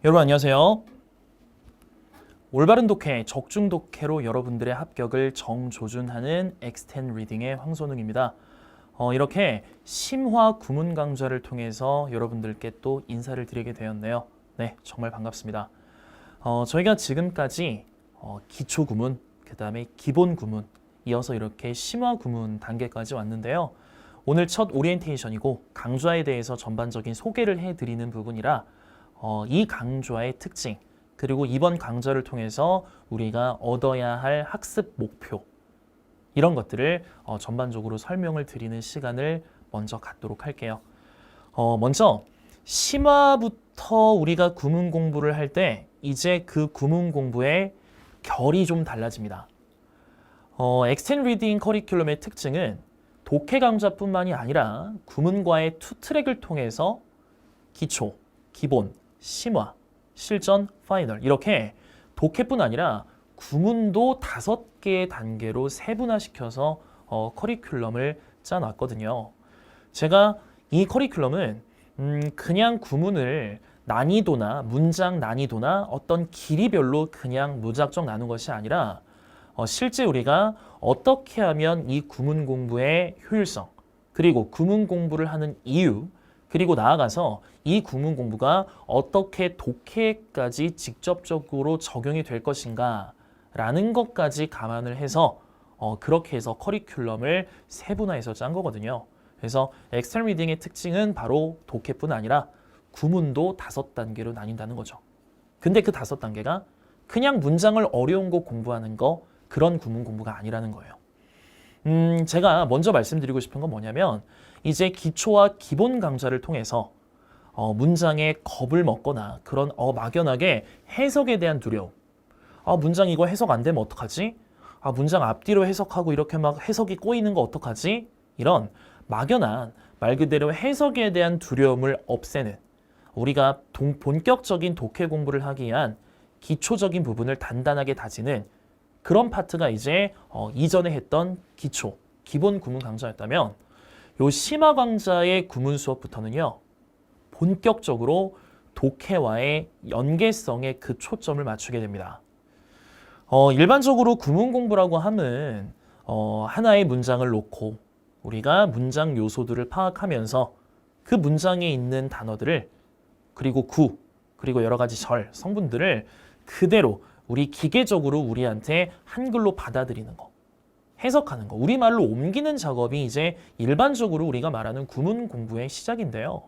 여러분 안녕하세요. 올바른 독해, 적중 독해로 여러분들의 합격을 정조준하는 엑스텐 리딩의 황선웅입니다. 이렇게 심화 구문 강좌를 통해서 여러분들께 또 인사를 드리게 되었네요. 네, 정말 반갑습니다. 저희가 지금까지 기초 구문, 그 다음에 기본 구문, 이어서 이렇게 심화 구문 단계까지 왔는데요. 오늘 첫 오리엔테이션이고 강좌에 대해서 전반적인 소개를 해드리는 부분이라 이 강좌의 특징, 그리고 이번 강좌를 통해서 우리가 얻어야 할 학습 목표, 이런 것들을 전반적으로 설명을 드리는 시간을 먼저 갖도록 할게요. 먼저 심화부터 우리가 구문 공부를 할 때 이제 그 구문 공부의 결이 좀 달라집니다. 엑스텐 리딩 커리큘럼의 특징은 독해 강좌뿐만이 아니라 구문과의 투 트랙을 통해서 기초, 기본, 심화, 실전, 파이널 이렇게 독해뿐 아니라 구문도 5개의 단계로 세분화시켜서 커리큘럼을 짜놨거든요. 제가 이 커리큘럼은 그냥 구문을 난이도나 문장 난이도나 어떤 길이별로 그냥 무작정 나눈 것이 아니라 실제 우리가 어떻게 하면 이 구문 공부의 효율성, 그리고 구문 공부를 하는 이유, 그리고 나아가서 이 구문 공부가 어떻게 독해까지 직접적으로 적용이 될 것인가 라는 것까지 감안을 해서 그렇게 해서 커리큘럼을 세분화해서 짠 거거든요. 그래서 엑스텐 리딩의 특징은 바로 독해뿐 아니라 구문도 5단계로 나뉜다는 거죠. 근데 그 5단계가 그냥 문장을 어려운 거 공부하는 거, 그런 구문 공부가 아니라는 거예요. 제가 먼저 말씀드리고 싶은 건 뭐냐면 이제 기초와 기본 강좌를 통해서 문장에 겁을 먹거나 그런 막연하게 해석에 대한 두려움, 문장 이거 해석 안 되면 어떡하지? 문장 앞뒤로 해석하고 이렇게 막 해석이 꼬이는 거 어떡하지? 이런 막연한 말 그대로 해석에 대한 두려움을 없애는, 우리가 본격적인 독해 공부를 하기 위한 기초적인 부분을 단단하게 다지는 그런 파트가 이제 이전에 했던 기초, 기본 구문 강좌였다면 요 심화 강좌의 구문 수업부터는요, 본격적으로 독해와의 연계성에 그 초점을 맞추게 됩니다. 일반적으로 구문 공부라고 하면 하나의 문장을 놓고 우리가 문장 요소들을 파악하면서 그 문장에 있는 단어들을, 그리고 구, 그리고 여러 가지 절, 성분들을 그대로 우리 기계적으로 우리한테 한글로 받아들이는 거, 해석하는 거, 우리말로 옮기는 작업이 이제 일반적으로 우리가 말하는 구문 공부의 시작인데요.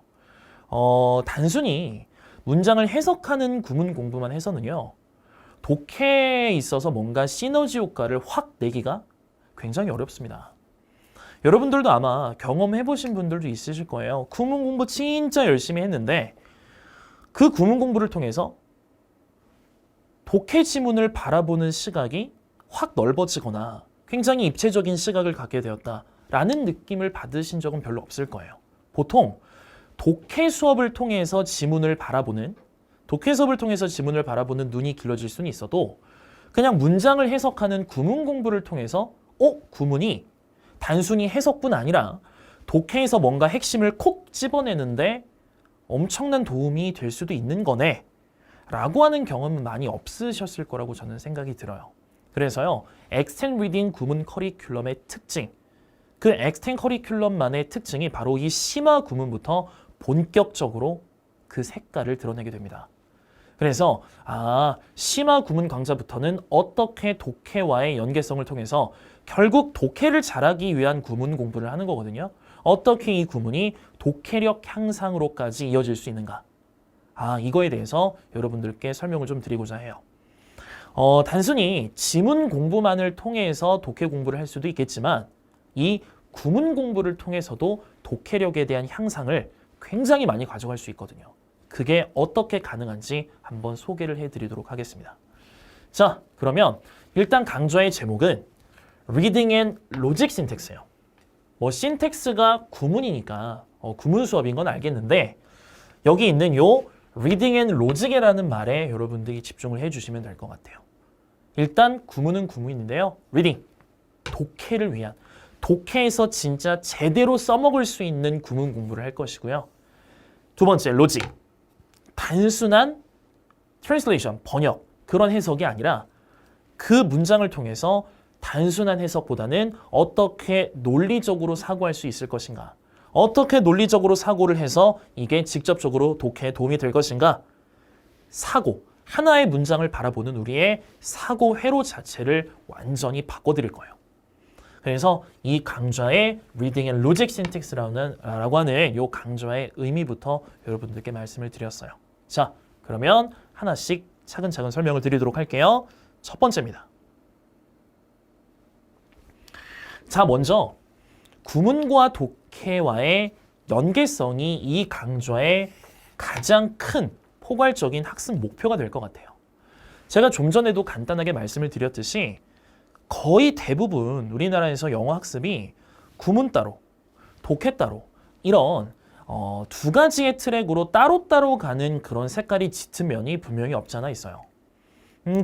단순히 문장을 해석하는 구문 공부만 해서는요, 독해에 있어서 뭔가 시너지 효과를 확 내기가 굉장히 어렵습니다. 여러분들도 아마 경험해보신 분들도 있으실 거예요. 구문 공부 진짜 열심히 했는데 그 구문 공부를 통해서 독해 지문을 바라보는 시각이 확 넓어지거나 굉장히 입체적인 시각을 갖게 되었다라는 느낌을 받으신 적은 별로 없을 거예요. 보통 독해 수업을 통해서 지문을 바라보는, 독해 수업을 통해서 지문을 바라보는 눈이 길러질 수는 있어도 그냥 문장을 해석하는 구문 공부를 통해서 구문이 단순히 해석뿐 아니라 독해에서 뭔가 핵심을 콕 집어내는데 엄청난 도움이 될 수도 있는 거네 라고 하는 경험은 많이 없으셨을 거라고 저는 생각이 들어요. 그래서요, 엑스텐 리딩 구문 커리큘럼의 특징, 그 엑스텐 커리큘럼만의 특징이 바로 이 심화 구문부터 본격적으로 그 색깔을 드러내게 됩니다. 그래서 심화 구문 강좌부터는 어떻게 독해와의 연계성을 통해서 결국 독해를 잘하기 위한 구문 공부를 하는 거거든요. 어떻게 이 구문이 독해력 향상으로까지 이어질 수 있는가? 이거에 대해서 여러분들께 설명을 좀 드리고자 해요. 단순히 지문 공부만을 통해서 독해 공부를 할 수도 있겠지만 이 구문 공부를 통해서도 독해력에 대한 향상을 굉장히 많이 가져갈 수 있거든요. 그게 어떻게 가능한지 한번 소개를 해드리도록 하겠습니다. 자, 그러면 일단 강좌의 제목은 Reading and Logic Syntax예요. 신텍스가 구문이니까 구문 수업인 건 알겠는데 여기 있는 요 Reading and Logic이라는 말에 여러분들이 집중을 해주시면 될 것 같아요. 일단 구문은 구문인데요. Reading, 독해를 위한, 독해에서 진짜 제대로 써먹을 수 있는 구문 공부를 할 것이고요. 두 번째, 로직, 단순한 translation, 번역, 그런 해석이 아니라 그 문장을 통해서 단순한 해석보다는 어떻게 논리적으로 사고할 수 있을 것인가, 어떻게 논리적으로 사고를 해서 이게 직접적으로 독해에 도움이 될 것인가, 사고, 하나의 문장을 바라보는 우리의 사고 회로 자체를 완전히 바꿔드릴 거예요. 그래서 이 강좌의 Reading and Logic Syntax라고 하는 이 강좌의 의미부터 여러분들께 말씀을 드렸어요. 자, 그러면 하나씩 차근차근 설명을 드리도록 할게요. 첫 번째입니다. 자, 먼저 구문과 독해와의 연계성이 이 강좌의 가장 큰 포괄적인 학습 목표가 될 것 같아요. 제가 좀 전에도 간단하게 말씀을 드렸듯이 거의 대부분 우리나라에서 영어 학습이 구문 따로, 독해 따로 이런 두 가지의 트랙으로 따로따로 가는 그런 색깔이 짙은 면이 분명히 없지 않아 있어요.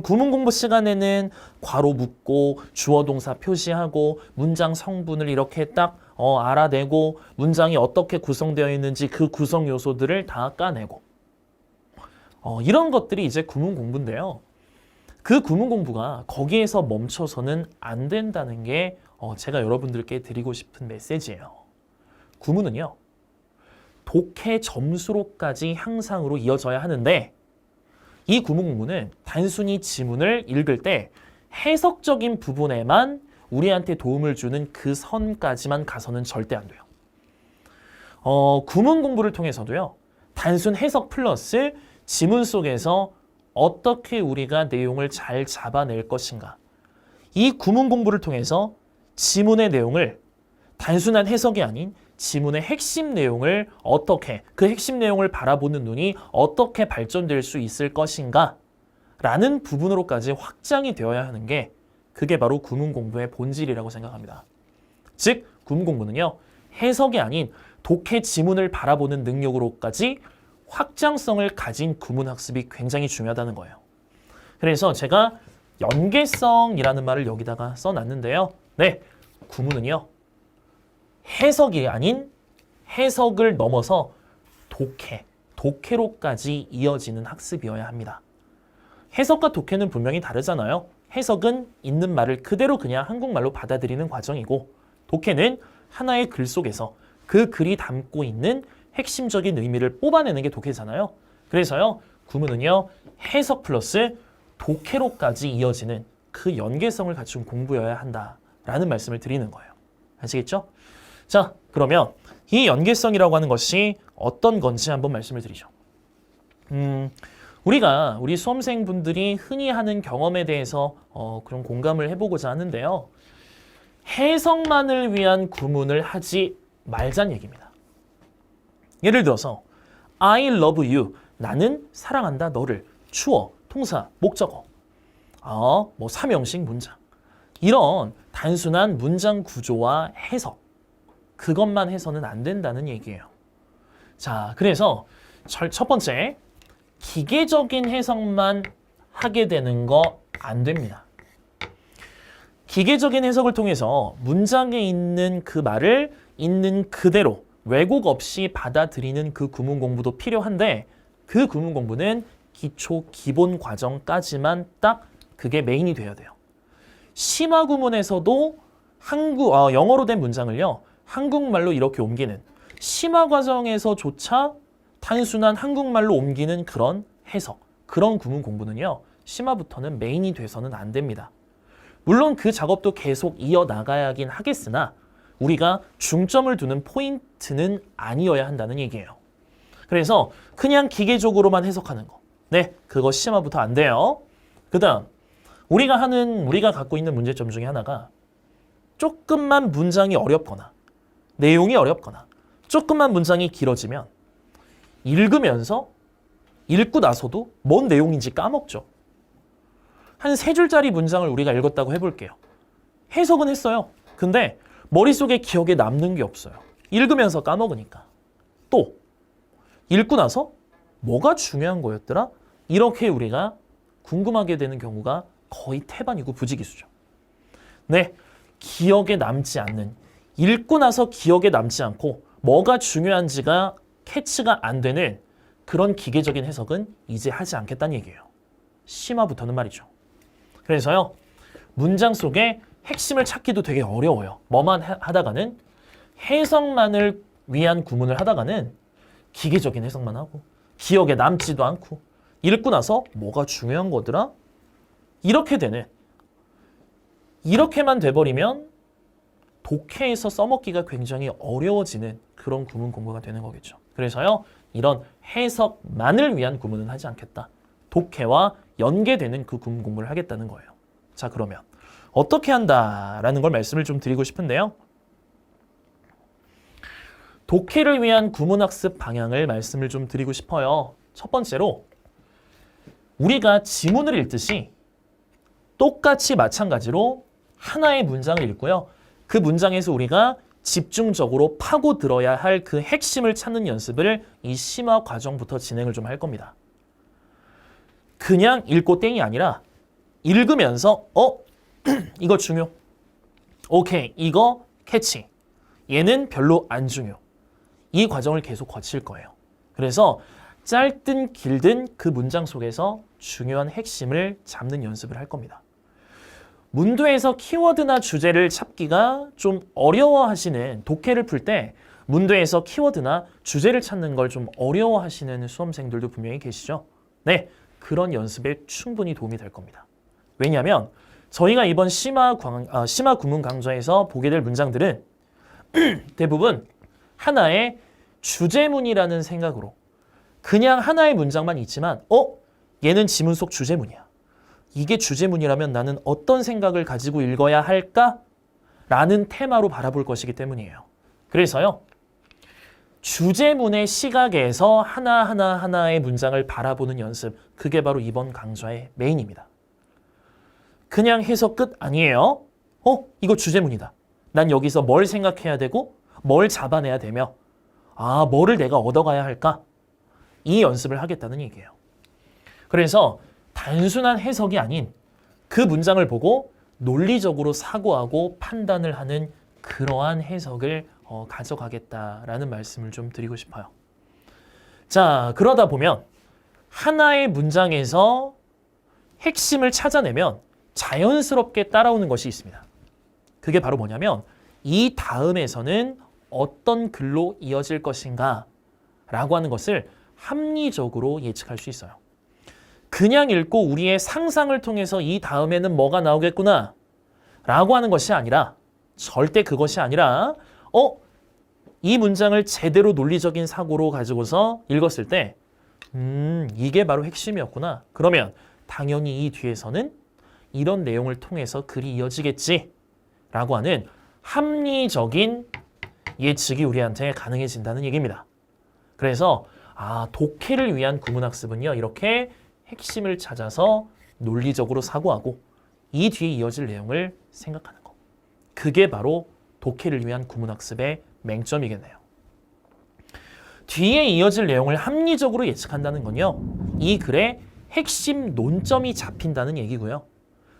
구문 공부 시간에는 괄호 묶고 주어 동사 표시하고 문장 성분을 이렇게 딱 알아내고 문장이 어떻게 구성되어 있는지 그 구성 요소들을 다 까내고 이런 것들이 이제 구문 공부인데요. 그 구문 공부가 거기에서 멈춰서는 안 된다는 게 제가 여러분들께 드리고 싶은 메시지예요. 구문은요, 독해 점수로까지 향상으로 이어져야 하는데 이 구문 공부는 단순히 지문을 읽을 때 해석적인 부분에만 우리한테 도움을 주는 그 선까지만 가서는 절대 안 돼요. 구문 공부를 통해서도요, 단순 해석 플러스 지문 속에서 어떻게 우리가 내용을 잘 잡아낼 것인가. 이 구문 공부를 통해서 지문의 내용을 단순한 해석이 아닌 지문의 핵심 내용을 어떻게, 그 핵심 내용을 바라보는 눈이 어떻게 발전될 수 있을 것인가 라는 부분으로까지 확장이 되어야 하는 게 그게 바로 구문 공부의 본질이라고 생각합니다. 즉, 구문 공부는요, 해석이 아닌 독해 지문을 바라보는 능력으로까지 확장성을 가진 구문 학습이 굉장히 중요하다는 거예요. 그래서 제가 연계성이라는 말을 여기다가 써놨는데요. 네, 구문은요, 해석이 아닌 해석을 넘어서 독해로까지 이어지는 학습이어야 합니다. 해석과 독해는 분명히 다르잖아요. 해석은 있는 말을 그대로 그냥 한국말로 받아들이는 과정이고, 독해는 하나의 글 속에서 그 글이 담고 있는 핵심적인 의미를 뽑아내는 게 독해잖아요. 그래서요, 구문은요, 해석 플러스 독해로까지 이어지는 그 연계성을 갖춘 공부여야 한다라는 말씀을 드리는 거예요. 아시겠죠? 자, 그러면 이 연계성이라고 하는 것이 어떤 건지 한번 말씀을 드리죠. 우리 수험생분들이 흔히 하는 경험에 대해서 그런 공감을 해보고자 하는데요. 해석만을 위한 구문을 하지 말자는 얘기입니다. 예를 들어서 I love you, 나는 사랑한다 너를, 주어, 동사, 목적어, 뭐 삼형식 문장, 이런 단순한 문장 구조와 해석, 그것만 해서는 안 된다는 얘기예요. 자, 그래서 첫 번째, 기계적인 해석만 하게 되는 거 안 됩니다. 기계적인 해석을 통해서 문장에 있는 그 말을 있는 그대로 왜곡 없이 받아들이는 그 구문 공부도 필요한데, 그 구문 공부는 기초 기본 과정까지만 딱 그게 메인이 돼야 돼요. 심화 구문에서도 영어로 된 문장을요, 한국말로 이렇게 옮기는, 심화 과정에서조차 단순한 한국말로 옮기는 그런 해석, 그런 구문 공부는요, 심화부터는 메인이 돼서는 안 됩니다. 물론 그 작업도 계속 이어나가야긴 하겠으나 우리가 중점을 두는 포인트는 아니어야 한다는 얘기예요. 그래서 그냥 기계적으로만 해석하는 거, 네, 그거 심화부터 안 돼요. 그 다음, 우리가 갖고 있는 문제점 중에 하나가 조금만 문장이 어렵거나 내용이 어렵거나 조금만 문장이 길어지면 읽고 나서도 뭔 내용인지 까먹죠. 한 3줄짜리 문장을 우리가 읽었다고 해볼게요. 해석은 했어요. 근데 머릿속에 기억에 남는 게 없어요. 읽으면서 까먹으니까. 또 읽고 나서 뭐가 중요한 거였더라? 이렇게 우리가 궁금하게 되는 경우가 거의 태반이고 부지기수죠. 네, 기억에 남지 않는, 읽고 나서 기억에 남지 않고 뭐가 중요한지가 캐치가 안 되는 그런 기계적인 해석은 이제 하지 않겠다는 얘기예요. 심화부터는 말이죠. 그래서요. 문장 속에 핵심을 찾기도 되게 어려워요. 뭐만 하다가는 해석만을 위한 구문을 하다가는 기계적인 해석만 하고 기억에 남지도 않고 읽고 나서 뭐가 중요한 거더라? 이렇게만 돼버리면 독해에서 써먹기가 굉장히 어려워지는 그런 구문 공부가 되는 거겠죠. 그래서요. 이런 해석만을 위한 구문은 하지 않겠다. 독해와 연계되는 그 구문 공부를 하겠다는 거예요. 자, 그러면 어떻게 한다라는 걸 말씀을 좀 드리고 싶은데요. 독해를 위한 구문학습 방향을 말씀을 좀 드리고 싶어요. 첫 번째로 우리가 지문을 읽듯이 똑같이 마찬가지로 하나의 문장을 읽고요. 그 문장에서 우리가 집중적으로 파고들어야 할 그 핵심을 찾는 연습을 이 심화 과정부터 진행을 좀 할 겁니다. 그냥 읽고 땡이 아니라 읽으면서 이거 중요. 오케이, 이거 캐치. 얘는 별로 안 중요. 이 과정을 계속 거칠 거예요. 그래서 짧든 길든 그 문장 속에서 중요한 핵심을 잡는 연습을 할 겁니다. 문도에서 키워드나 주제를 찾기가 좀 어려워하시는, 독해를 풀 때 문도에서 키워드나 주제를 찾는 걸 좀 어려워하시는 수험생들도 분명히 계시죠? 네, 그런 연습에 충분히 도움이 될 겁니다. 왜냐하면 저희가 이번 심화 구문 강좌에서 보게 될 문장들은 대부분 하나의 주제문이라는 생각으로 그냥 하나의 문장만 있지만 얘는 지문 속 주제문이야. 이게 주제문이라면 나는 어떤 생각을 가지고 읽어야 할까? 라는 테마로 바라볼 것이기 때문이에요. 그래서요. 주제문의 시각에서 하나의 문장을 바라보는 연습, 그게 바로 이번 강좌의 메인입니다. 그냥 해석 끝 아니에요. 이거 주제문이다. 난 여기서 뭘 생각해야 되고 뭘 잡아내야 되며 뭐를 내가 얻어가야 할까? 이 연습을 하겠다는 얘기예요. 그래서 단순한 해석이 아닌 그 문장을 보고 논리적으로 사고하고 판단을 하는 그러한 해석을 가져가겠다라는 말씀을 좀 드리고 싶어요. 자, 그러다 보면 하나의 문장에서 핵심을 찾아내면 자연스럽게 따라오는 것이 있습니다. 그게 바로 뭐냐면 이 다음에서는 어떤 글로 이어질 것인가 라고 하는 것을 합리적으로 예측할 수 있어요. 그냥 읽고 우리의 상상을 통해서 이 다음에는 뭐가 나오겠구나 라고 하는 것이 아니라 절대 그것이 아니라 이 문장을 제대로 논리적인 사고로 가지고서 읽었을 때 이게 바로 핵심이었구나. 그러면 당연히 이 뒤에서는 이런 내용을 통해서 글이 이어지겠지 라고 하는 합리적인 예측이 우리한테 가능해진다는 얘기입니다. 그래서 독해를 위한 구문학습은요. 이렇게 핵심을 찾아서 논리적으로 사고하고 이 뒤에 이어질 내용을 생각하는 거. 그게 바로 독해를 위한 구문학습의 맹점이겠네요. 뒤에 이어질 내용을 합리적으로 예측한다는 건요. 이 글의 핵심 논점이 잡힌다는 얘기고요.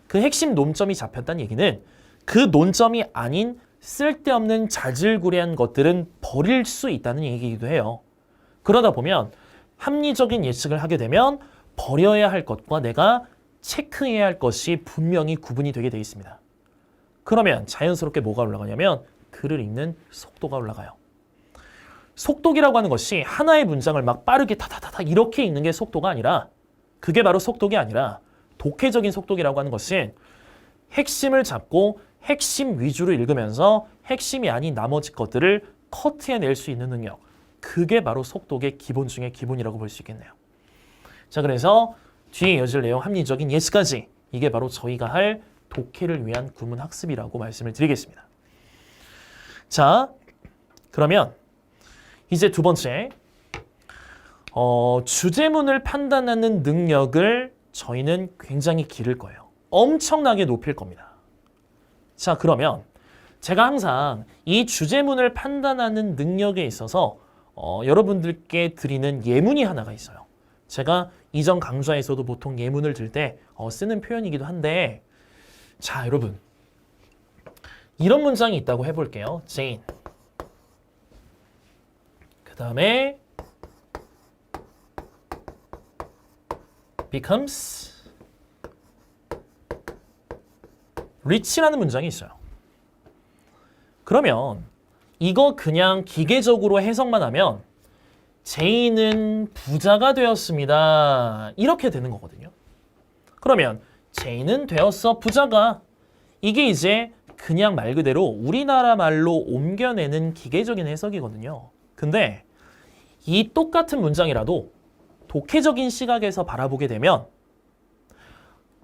그 핵심 논점이 잡혔다는 얘기는 그 논점이 아닌 쓸데없는 자질구레한 것들은 버릴 수 있다는 얘기이기도 해요. 그러다 보면 합리적인 예측을 하게 되면 버려야 할 것과 내가 체크해야 할 것이 분명히 구분이 되게 돼 있습니다. 그러면 자연스럽게 뭐가 올라가냐면 글을 읽는 속도가 올라가요. 속독이라고 하는 것이 하나의 문장을 막 빠르게 타타타타 이렇게 읽는 게 속도가 아니라 그게 바로 속독이 아니라 독해적인 속독이라고 하는 것은 핵심을 잡고 핵심 위주로 읽으면서 핵심이 아닌 나머지 것들을 커트해낼 수 있는 능력. 그게 바로 속독의 기본 중에 기본이라고 볼 수 있겠네요. 자, 그래서 뒤에 이어질 내용 합리적인 예측까지 이게 바로 저희가 할 독해를 위한 구문 학습이라고 말씀을 드리겠습니다. 자, 그러면 이제 두 번째 주제문을 판단하는 능력을 저희는 굉장히 기를 거예요. 엄청나게 높일 겁니다. 자, 그러면 제가 항상 이 주제문을 판단하는 능력에 있어서 여러분들께 드리는 예문이 하나가 있어요. 제가 이전 강좌에서도 보통 예문을 들 때 쓰는 표현이기도 한데 자, 여러분 이런 문장이 있다고 해볼게요. Jane. 그 다음에 becomes rich라는 문장이 있어요. 그러면 이거 그냥 기계적으로 해석만 하면 제이는 부자가 되었습니다. 이렇게 되는 거거든요. 그러면 제이는 되었어, 부자가. 이게 이제 그냥 말 그대로 우리나라 말로 옮겨내는 기계적인 해석이거든요. 근데 이 똑같은 문장이라도 독해적인 시각에서 바라보게 되면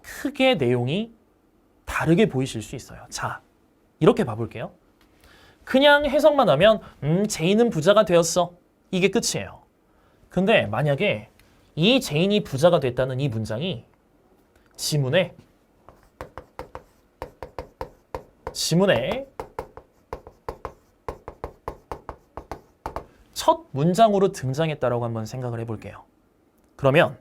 크게 내용이 다르게 보이실 수 있어요. 자, 이렇게 봐볼게요. 그냥 해석만 하면 제인은 부자가 되었어. 이게 끝이에요. 근데 만약에 이 제인이 부자가 됐다는 이 문장이 지문에 첫 문장으로 등장했다라고 한번 생각을 해볼게요. 그러면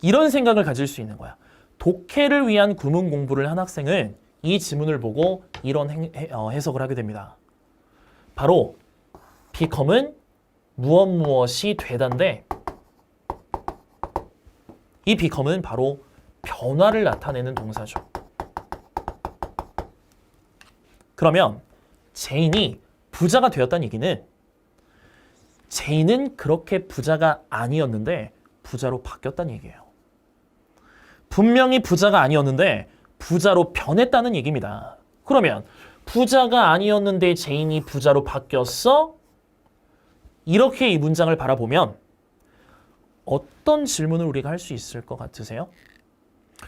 이런 생각을 가질 수 있는 거야. 독해를 위한 구문 공부를 한 학생은 이 지문을 보고 이런 해석을 하게 됩니다. 바로 become은 무엇이 되다인데 이 become은 바로 변화를 나타내는 동사죠. 그러면 제인이 부자가 되었다는 얘기는 제인은 그렇게 부자가 아니었는데 부자로 바뀌었다는 얘기예요. 분명히 부자가 아니었는데 부자로 변했다는 얘기입니다. 그러면 부자가 아니었는데 제인이 부자로 바뀌었어? 이렇게 이 문장을 바라보면 어떤 질문을 우리가 할 수 있을 것 같으세요?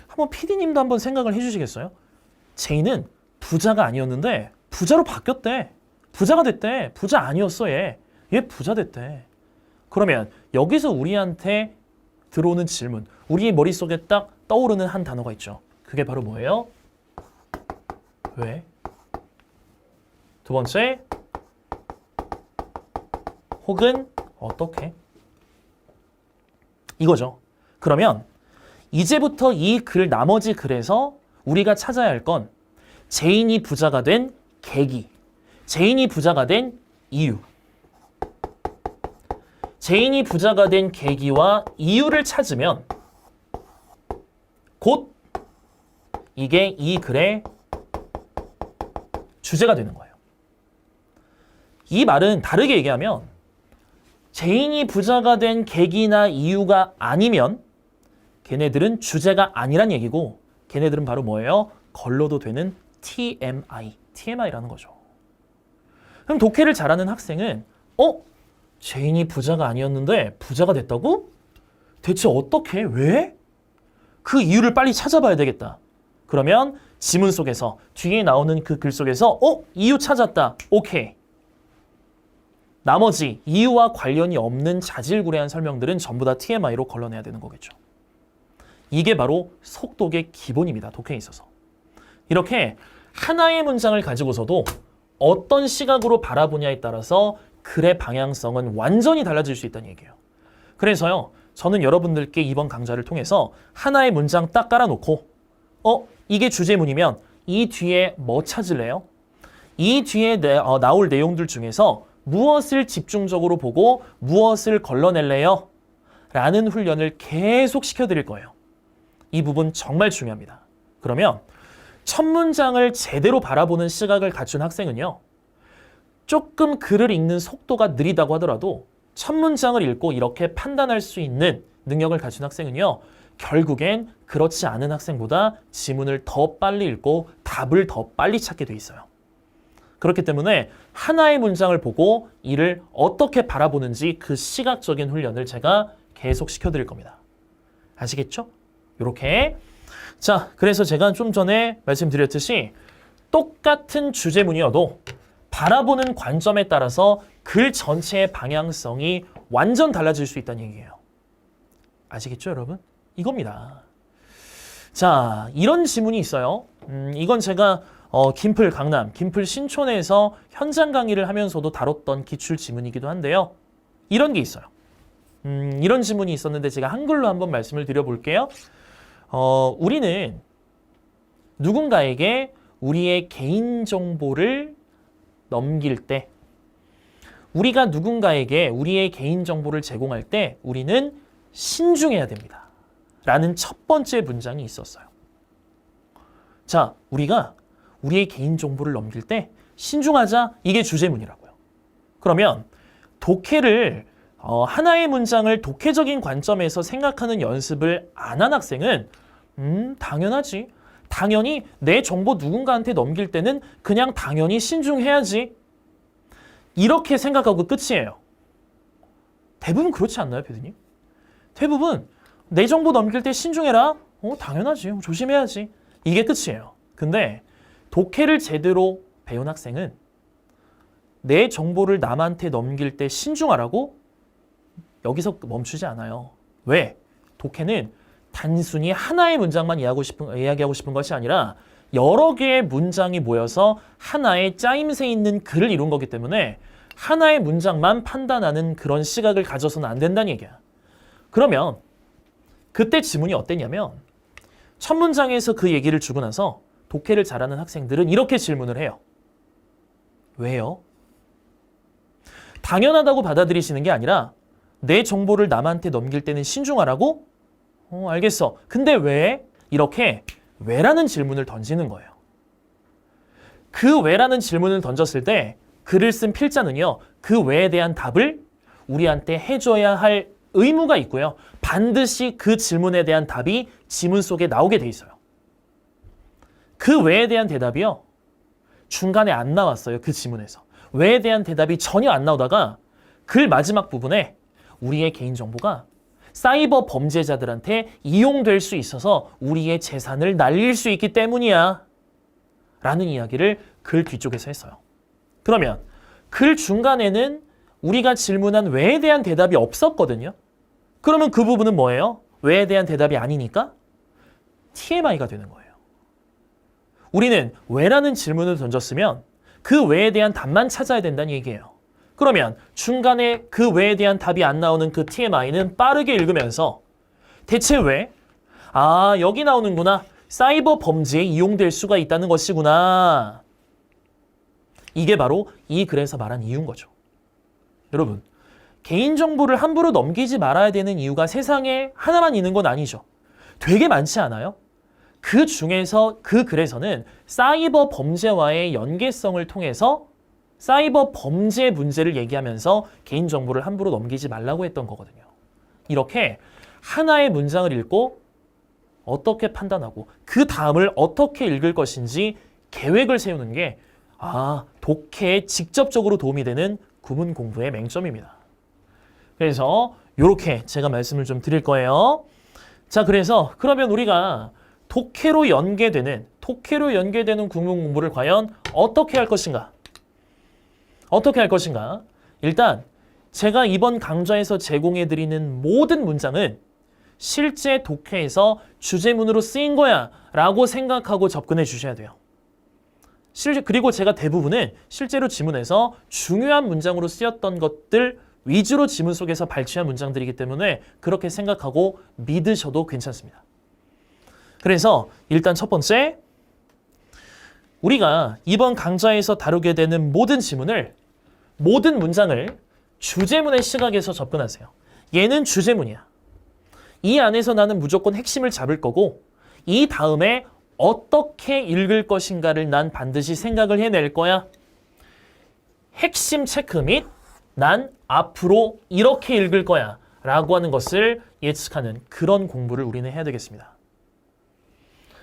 한번 PD님도 한번 생각을 해주시겠어요? 제인은 부자가 아니었는데 부자로 바뀌었대. 부자가 됐대. 부자 아니었어 얘. 얘 부자 됐대. 그러면 여기서 우리한테 들어오는 질문, 우리의 머릿속에 딱 떠오르는 한 단어가 있죠. 그게 바로 뭐예요? 왜? 두 번째, 혹은 어떻게? 이거죠. 그러면 이제부터 이 글, 나머지 글에서 우리가 찾아야 할 건 제인이 부자가 된 계기, 제인이 부자가 된 이유. 제인이 부자가 된 계기와 이유를 찾으면 곧 이게 이 글의 주제가 되는 거예요. 이 말은 다르게 얘기하면 제인이 부자가 된 계기나 이유가 아니면 걔네들은 주제가 아니란 얘기고 걔네들은 바로 뭐예요? 걸러도 되는 TMI라는 거죠. 그럼 독해를 잘하는 학생은 제인이 부자가 아니었는데 부자가 됐다고? 대체 어떻게? 왜? 그 이유를 빨리 찾아봐야 되겠다. 그러면 지문 속에서 뒤에 나오는 그 글 속에서 이유 찾았다. 오케이. 나머지 이유와 관련이 없는 자질구레한 설명들은 전부 다 TMI로 걸러내야 되는 거겠죠. 이게 바로 속독의 기본입니다. 독해에 있어서. 이렇게 하나의 문장을 가지고서도 어떤 시각으로 바라보냐에 따라서 글의 방향성은 완전히 달라질 수 있다는 얘기예요. 그래서요, 저는 여러분들께 이번 강좌를 통해서 하나의 문장 딱 깔아놓고 이게 주제문이면 이 뒤에 뭐 찾을래요? 이 뒤에 나올 내용들 중에서 무엇을 집중적으로 보고 무엇을 걸러낼래요? 라는 훈련을 계속 시켜드릴 거예요. 이 부분 정말 중요합니다. 그러면 첫 문장을 제대로 바라보는 시각을 갖춘 학생은요, 조금 글을 읽는 속도가 느리다고 하더라도 첫 문장을 읽고 이렇게 판단할 수 있는 능력을 갖춘 학생은요, 결국엔 그렇지 않은 학생보다 지문을 더 빨리 읽고 답을 더 빨리 찾게 돼 있어요. 그렇기 때문에 하나의 문장을 보고 이를 어떻게 바라보는지 그 시각적인 훈련을 제가 계속 시켜드릴 겁니다. 아시겠죠? 이렇게. 자, 그래서 제가 좀 전에 말씀드렸듯이 똑같은 주제문이어도 바라보는 관점에 따라서 글 전체의 방향성이 완전 달라질 수 있다는 얘기예요. 아시겠죠, 여러분? 이겁니다. 자, 이런 지문이 있어요. 이건 제가 김풀 강남, 김풀 신촌에서 현장 강의를 하면서도 다뤘던 기출 지문이기도 한데요. 이런 게 있어요. 이런 지문이 있었는데 제가 한글로 한번 말씀을 드려볼게요. 우리는 누군가에게 우리의 개인정보를 넘길 때, 우리가 누군가에게 우리의 개인정보를 제공할 때 우리는 신중해야 됩니다. 라는 첫 번째 문장이 있었어요. 자, 우리가 우리의 개인정보를 넘길 때 신중하자, 이게 주제문이라고요. 그러면 독해를 하나의 문장을 독해적인 관점에서 생각하는 연습을 안 한 학생은 당연하지. 당연히 내 정보 누군가한테 넘길 때는 그냥 당연히 신중해야지. 이렇게 생각하고 끝이에요. 대부분 그렇지 않나요, 패드님? 대부분 내 정보 넘길 때 신중해라. 당연하지. 조심해야지. 이게 끝이에요. 근데 독해를 제대로 배운 학생은 내 정보를 남한테 넘길 때 신중하라고 여기서 멈추지 않아요. 왜? 독해는 단순히 하나의 문장만 이야기하고 싶은 것이 아니라 여러 개의 문장이 모여서 하나의 짜임새 있는 글을 이룬 거기 때문에 하나의 문장만 판단하는 그런 시각을 가져서는 안 된다는 얘기야. 그러면 그때 지문이 어땠냐면 첫 문장에서 그 얘기를 주고 나서 독해를 잘하는 학생들은 이렇게 질문을 해요. 왜요? 당연하다고 받아들이시는 게 아니라 내 정보를 남한테 넘길 때는 신중하라고? 알겠어. 근데 왜? 이렇게 왜라는 질문을 던지는 거예요. 그 왜라는 질문을 던졌을 때 글을 쓴 필자는요. 그 왜에 대한 답을 우리한테 해줘야 할 의무가 있고요. 반드시 그 질문에 대한 답이 지문 속에 나오게 돼 있어요. 그 왜에 대한 대답이요. 중간에 안 나왔어요. 그 지문에서. 왜에 대한 대답이 전혀 안 나오다가 글 마지막 부분에 우리의 개인정보가 사이버 범죄자들한테 이용될 수 있어서 우리의 재산을 날릴 수 있기 때문이야. 라는 이야기를 글 뒤쪽에서 했어요. 그러면 글 중간에는 우리가 질문한 왜에 대한 대답이 없었거든요. 그러면 그 부분은 뭐예요? 왜에 대한 대답이 아니니까 TMI가 되는 거예요. 우리는 왜라는 질문을 던졌으면 그 왜에 대한 답만 찾아야 된다는 얘기예요. 그러면 중간에 그 왜에 대한 답이 안 나오는 그 TMI는 빠르게 읽으면서 대체 왜? 아, 여기 나오는구나. 사이버 범죄에 이용될 수가 있다는 것이구나. 이게 바로 이 글에서 말한 이유인 거죠. 여러분, 개인정보를 함부로 넘기지 말아야 되는 이유가 세상에 하나만 있는 건 아니죠. 되게 많지 않아요? 그 중에서 그 글에서는 사이버 범죄와의 연계성을 통해서 사이버 범죄 문제를 얘기하면서 개인정보를 함부로 넘기지 말라고 했던 거거든요. 이렇게 하나의 문장을 읽고 어떻게 판단하고 그 다음을 어떻게 읽을 것인지 계획을 세우는 게 독해에 직접적으로 도움이 되는 구문 공부의 맹점입니다. 그래서 이렇게 제가 말씀을 좀 드릴 거예요. 자, 그래서 그러면 우리가 독해로 연계되는 구문 공부를 과연 어떻게 할 것인가? 어떻게 할 것인가? 일단 제가 이번 강좌에서 제공해드리는 모든 문장은 실제 독해에서 주제문으로 쓰인 거야 라고 생각하고 접근해 주셔야 돼요. 그리고 제가 대부분은 실제로 지문에서 중요한 문장으로 쓰였던 것들 위주로 지문 속에서 발췌한 문장들이기 때문에 그렇게 생각하고 믿으셔도 괜찮습니다. 그래서 일단 첫 번째, 우리가 이번 강좌에서 다루게 되는 모든 문장을 주제문의 시각에서 접근하세요. 얘는 주제문이야. 이 안에서 나는 무조건 핵심을 잡을 거고 이 다음에 어떻게 읽을 것인가를 난 반드시 생각을 해낼 거야. 핵심 체크 및 난 앞으로 이렇게 읽을 거야 라고 하는 것을 예측하는 그런 공부를 우리는 해야 되겠습니다.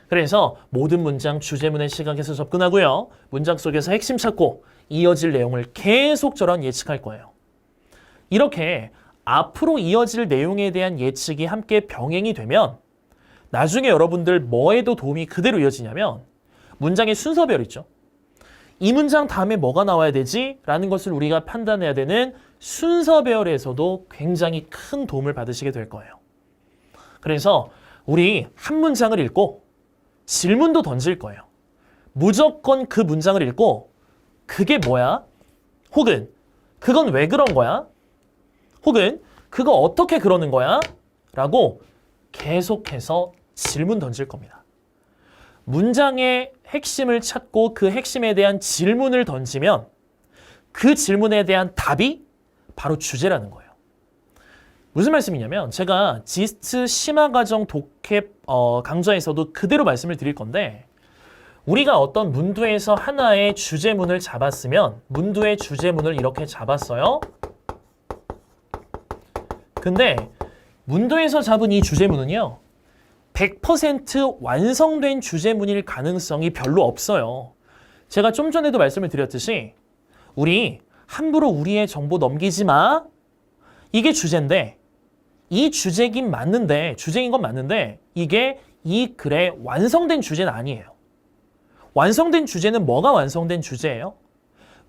그래서 모든 문장 주제문의 시각에서 접근하고요. 문장 속에서 핵심 찾고 이어질 내용을 계속 저런 예측할 거예요. 이렇게 앞으로 이어질 내용에 대한 예측이 함께 병행이 되면 나중에 여러분들 뭐에도 도움이 그대로 이어지냐면 문장의 순서별 있죠. 이 문장 다음에 뭐가 나와야 되지? 라는 것을 우리가 판단해야 되는 순서별에서도 굉장히 큰 도움을 받으시게 될 거예요. 그래서 우리 한 문장을 읽고 질문도 던질 거예요. 무조건 그 문장을 읽고 그게 뭐야? 혹은 그건 왜 그런 거야? 혹은 그거 어떻게 그러는 거야? 라고 계속해서 질문 던질 겁니다. 문장의 핵심을 찾고 그 핵심에 대한 질문을 던지면 그 질문에 대한 답이 바로 주제라는 거예요. 무슨 말씀이냐면 제가 지스트 심화과정 독해 강좌에서도 그대로 말씀을 드릴 건데 우리가 어떤 문두에서 하나의 주제문을 잡았으면 문두의 주제문을 이렇게 잡았어요. 근데 문두에서 잡은 이 주제문은요. 100% 완성된 주제문일 가능성이 별로 없어요. 제가 좀 전에도 말씀을 드렸듯이 우리 함부로 우리의 정보 넘기지 마. 이게 주제인데 이 주제긴 맞는데 주제인 건 맞는데 이게 이 글의 완성된 주제는 아니에요. 완성된 주제는 뭐가 완성된 주제예요?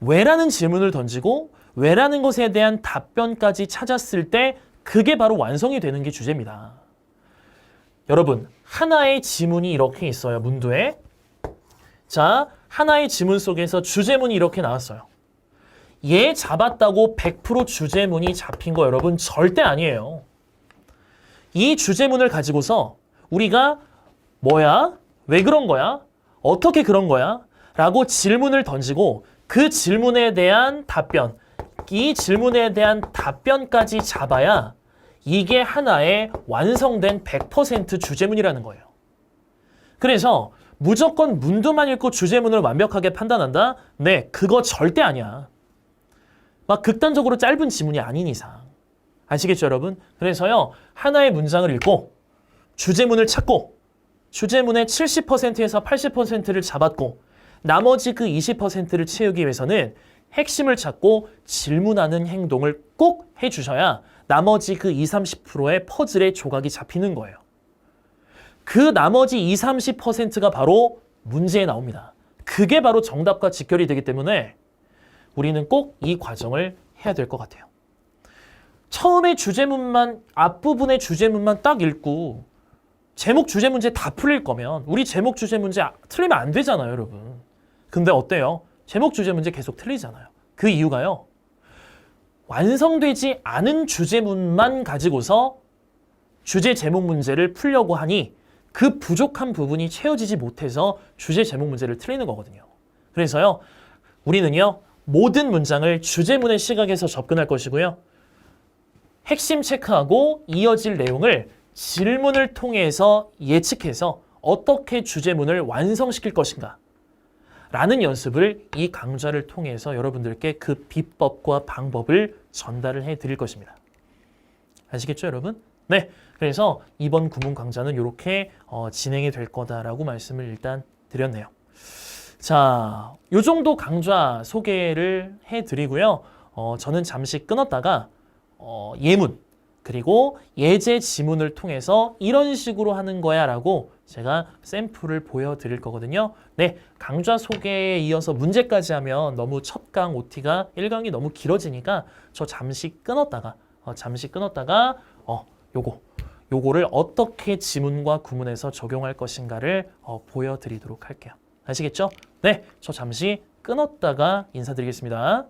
왜라는 질문을 던지고 왜라는 것에 대한 답변까지 찾았을 때 그게 바로 완성이 되는 게 주제입니다. 여러분, 하나의 지문이 이렇게 있어요. 문두에. 자, 하나의 지문 속에서 주제문이 이렇게 나왔어요. 얘 잡았다고 100% 주제문이 잡힌 거 여러분 절대 아니에요. 이 주제문을 가지고서 우리가 뭐야? 왜 그런 거야? 어떻게 그런 거야? 라고 질문을 던지고 그 질문에 대한 답변, 이 질문에 대한 답변까지 잡아야 이게 하나의 완성된 100% 주제문이라는 거예요. 그래서 무조건 문두만 읽고 주제문을 완벽하게 판단한다? 네, 그거 절대 아니야. 막 극단적으로 짧은 지문이 아닌 이상. 아시겠죠, 여러분? 그래서요, 하나의 문장을 읽고 주제문을 찾고 주제문의 70%에서 80%를 잡았고 나머지 그 20%를 채우기 위해서는 핵심을 찾고 질문하는 행동을 꼭 해주셔야 나머지 그 20, 30%의 퍼즐의 조각이 잡히는 거예요. 그 나머지 20, 30%가 바로 문제에 나옵니다. 그게 바로 정답과 직결이 되기 때문에 우리는 꼭 이 과정을 해야 될 것 같아요. 처음에 주제문만, 앞부분의 주제문만 딱 읽고 제목 주제 문제 다 풀릴 거면 우리 제목 주제 문제 틀리면 안 되잖아요, 여러분. 근데 어때요? 제목 주제 문제 계속 틀리잖아요. 그 이유가요. 완성되지 않은 주제문만 가지고서 주제 제목 문제를 풀려고 하니 그 부족한 부분이 채워지지 못해서 주제 제목 문제를 틀리는 거거든요. 그래서요, 우리는요, 모든 문장을 주제문의 시각에서 접근할 것이고요. 핵심 체크하고 이어질 내용을 질문을 통해서 예측해서 어떻게 주제문을 완성시킬 것인가 라는 연습을 이 강좌를 통해서 여러분들께 그 비법과 방법을 전달을 해드릴 것입니다. 아시겠죠, 여러분? 네, 그래서 이번 구문 강좌는 이렇게 진행이 될 거다라고 말씀을 일단 드렸네요. 자, 요 정도 강좌 소개를 해드리고요. 저는 잠시 끊었다가 예문 그리고 예제 지문을 통해서 이런 식으로 하는 거야 라고 제가 샘플을 보여드릴 거거든요. 네, 강좌 소개에 이어서 문제까지 하면 너무 첫 강 OT가 1강이 너무 길어지니까 저 잠시 끊었다가 요거를 어떻게 지문과 구문에서 적용할 것인가를 보여드리도록 할게요. 아시겠죠? 네, 저 잠시 끊었다가 인사드리겠습니다.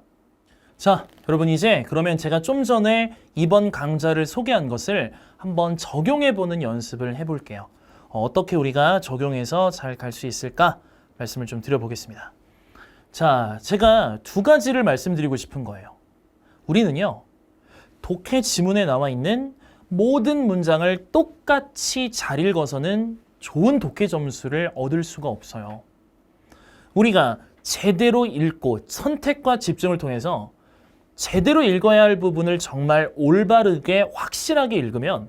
자, 여러분 이제 그러면 제가 좀 전에 이번 강좌를 소개한 것을 한번 적용해보는 연습을 해볼게요. 어떻게 우리가 적용해서 잘 갈 수 있을까? 말씀을 좀 드려보겠습니다. 자, 제가 두 가지를 말씀드리고 싶은 거예요. 우리는요, 독해 지문에 나와 있는 모든 문장을 똑같이 잘 읽어서는 좋은 독해 점수를 얻을 수가 없어요. 우리가 제대로 읽고 선택과 집중을 통해서 제대로 읽어야 할 부분을 정말 올바르게 확실하게 읽으면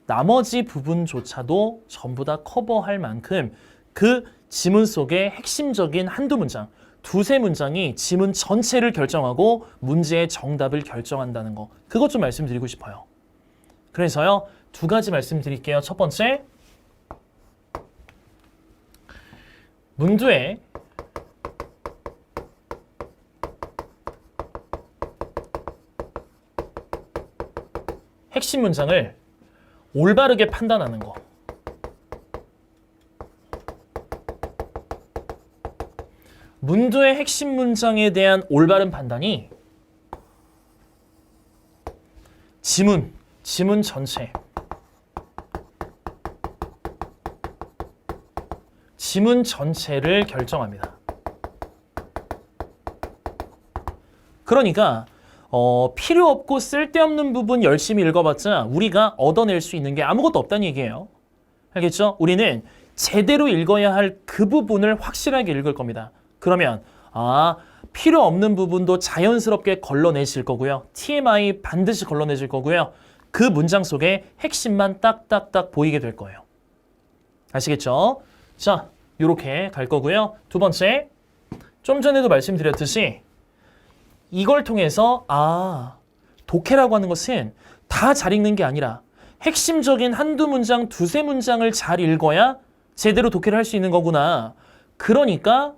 나머지 부분조차도 전부 다 커버할 만큼 그 지문 속의 핵심적인 한두 문장, 두세 문장이 지문 전체를 결정하고 문제의 정답을 결정한다는 거. 그것 좀 말씀드리고 싶어요. 그래서요, 두 가지 말씀드릴게요. 첫 번째, 문두에 핵심 문장을 올바르게 판단하는 거. 문두의 핵심 문장에 대한 올바른 판단이 지문 전체, 지문 전체를 결정합니다. 그러니까 필요 없고 쓸데없는 부분 열심히 읽어봤자 우리가 얻어낼 수 있는 게 아무것도 없다는 얘기예요. 알겠죠? 우리는 제대로 읽어야 할 그 부분을 확실하게 읽을 겁니다. 그러면 필요 없는 부분도 자연스럽게 걸러내실 거고요. TMI 반드시 걸러내실 거고요. 그 문장 속에 핵심만 딱딱딱 보이게 될 거예요. 아시겠죠? 자, 요렇게 갈 거고요. 두 번째, 좀 전에도 말씀드렸듯이 이걸 통해서 독해라고 하는 것은 다 잘 읽는 게 아니라 핵심적인 한두 문장, 두세 문장을 잘 읽어야 제대로 독해를 할 수 있는 거구나. 그러니까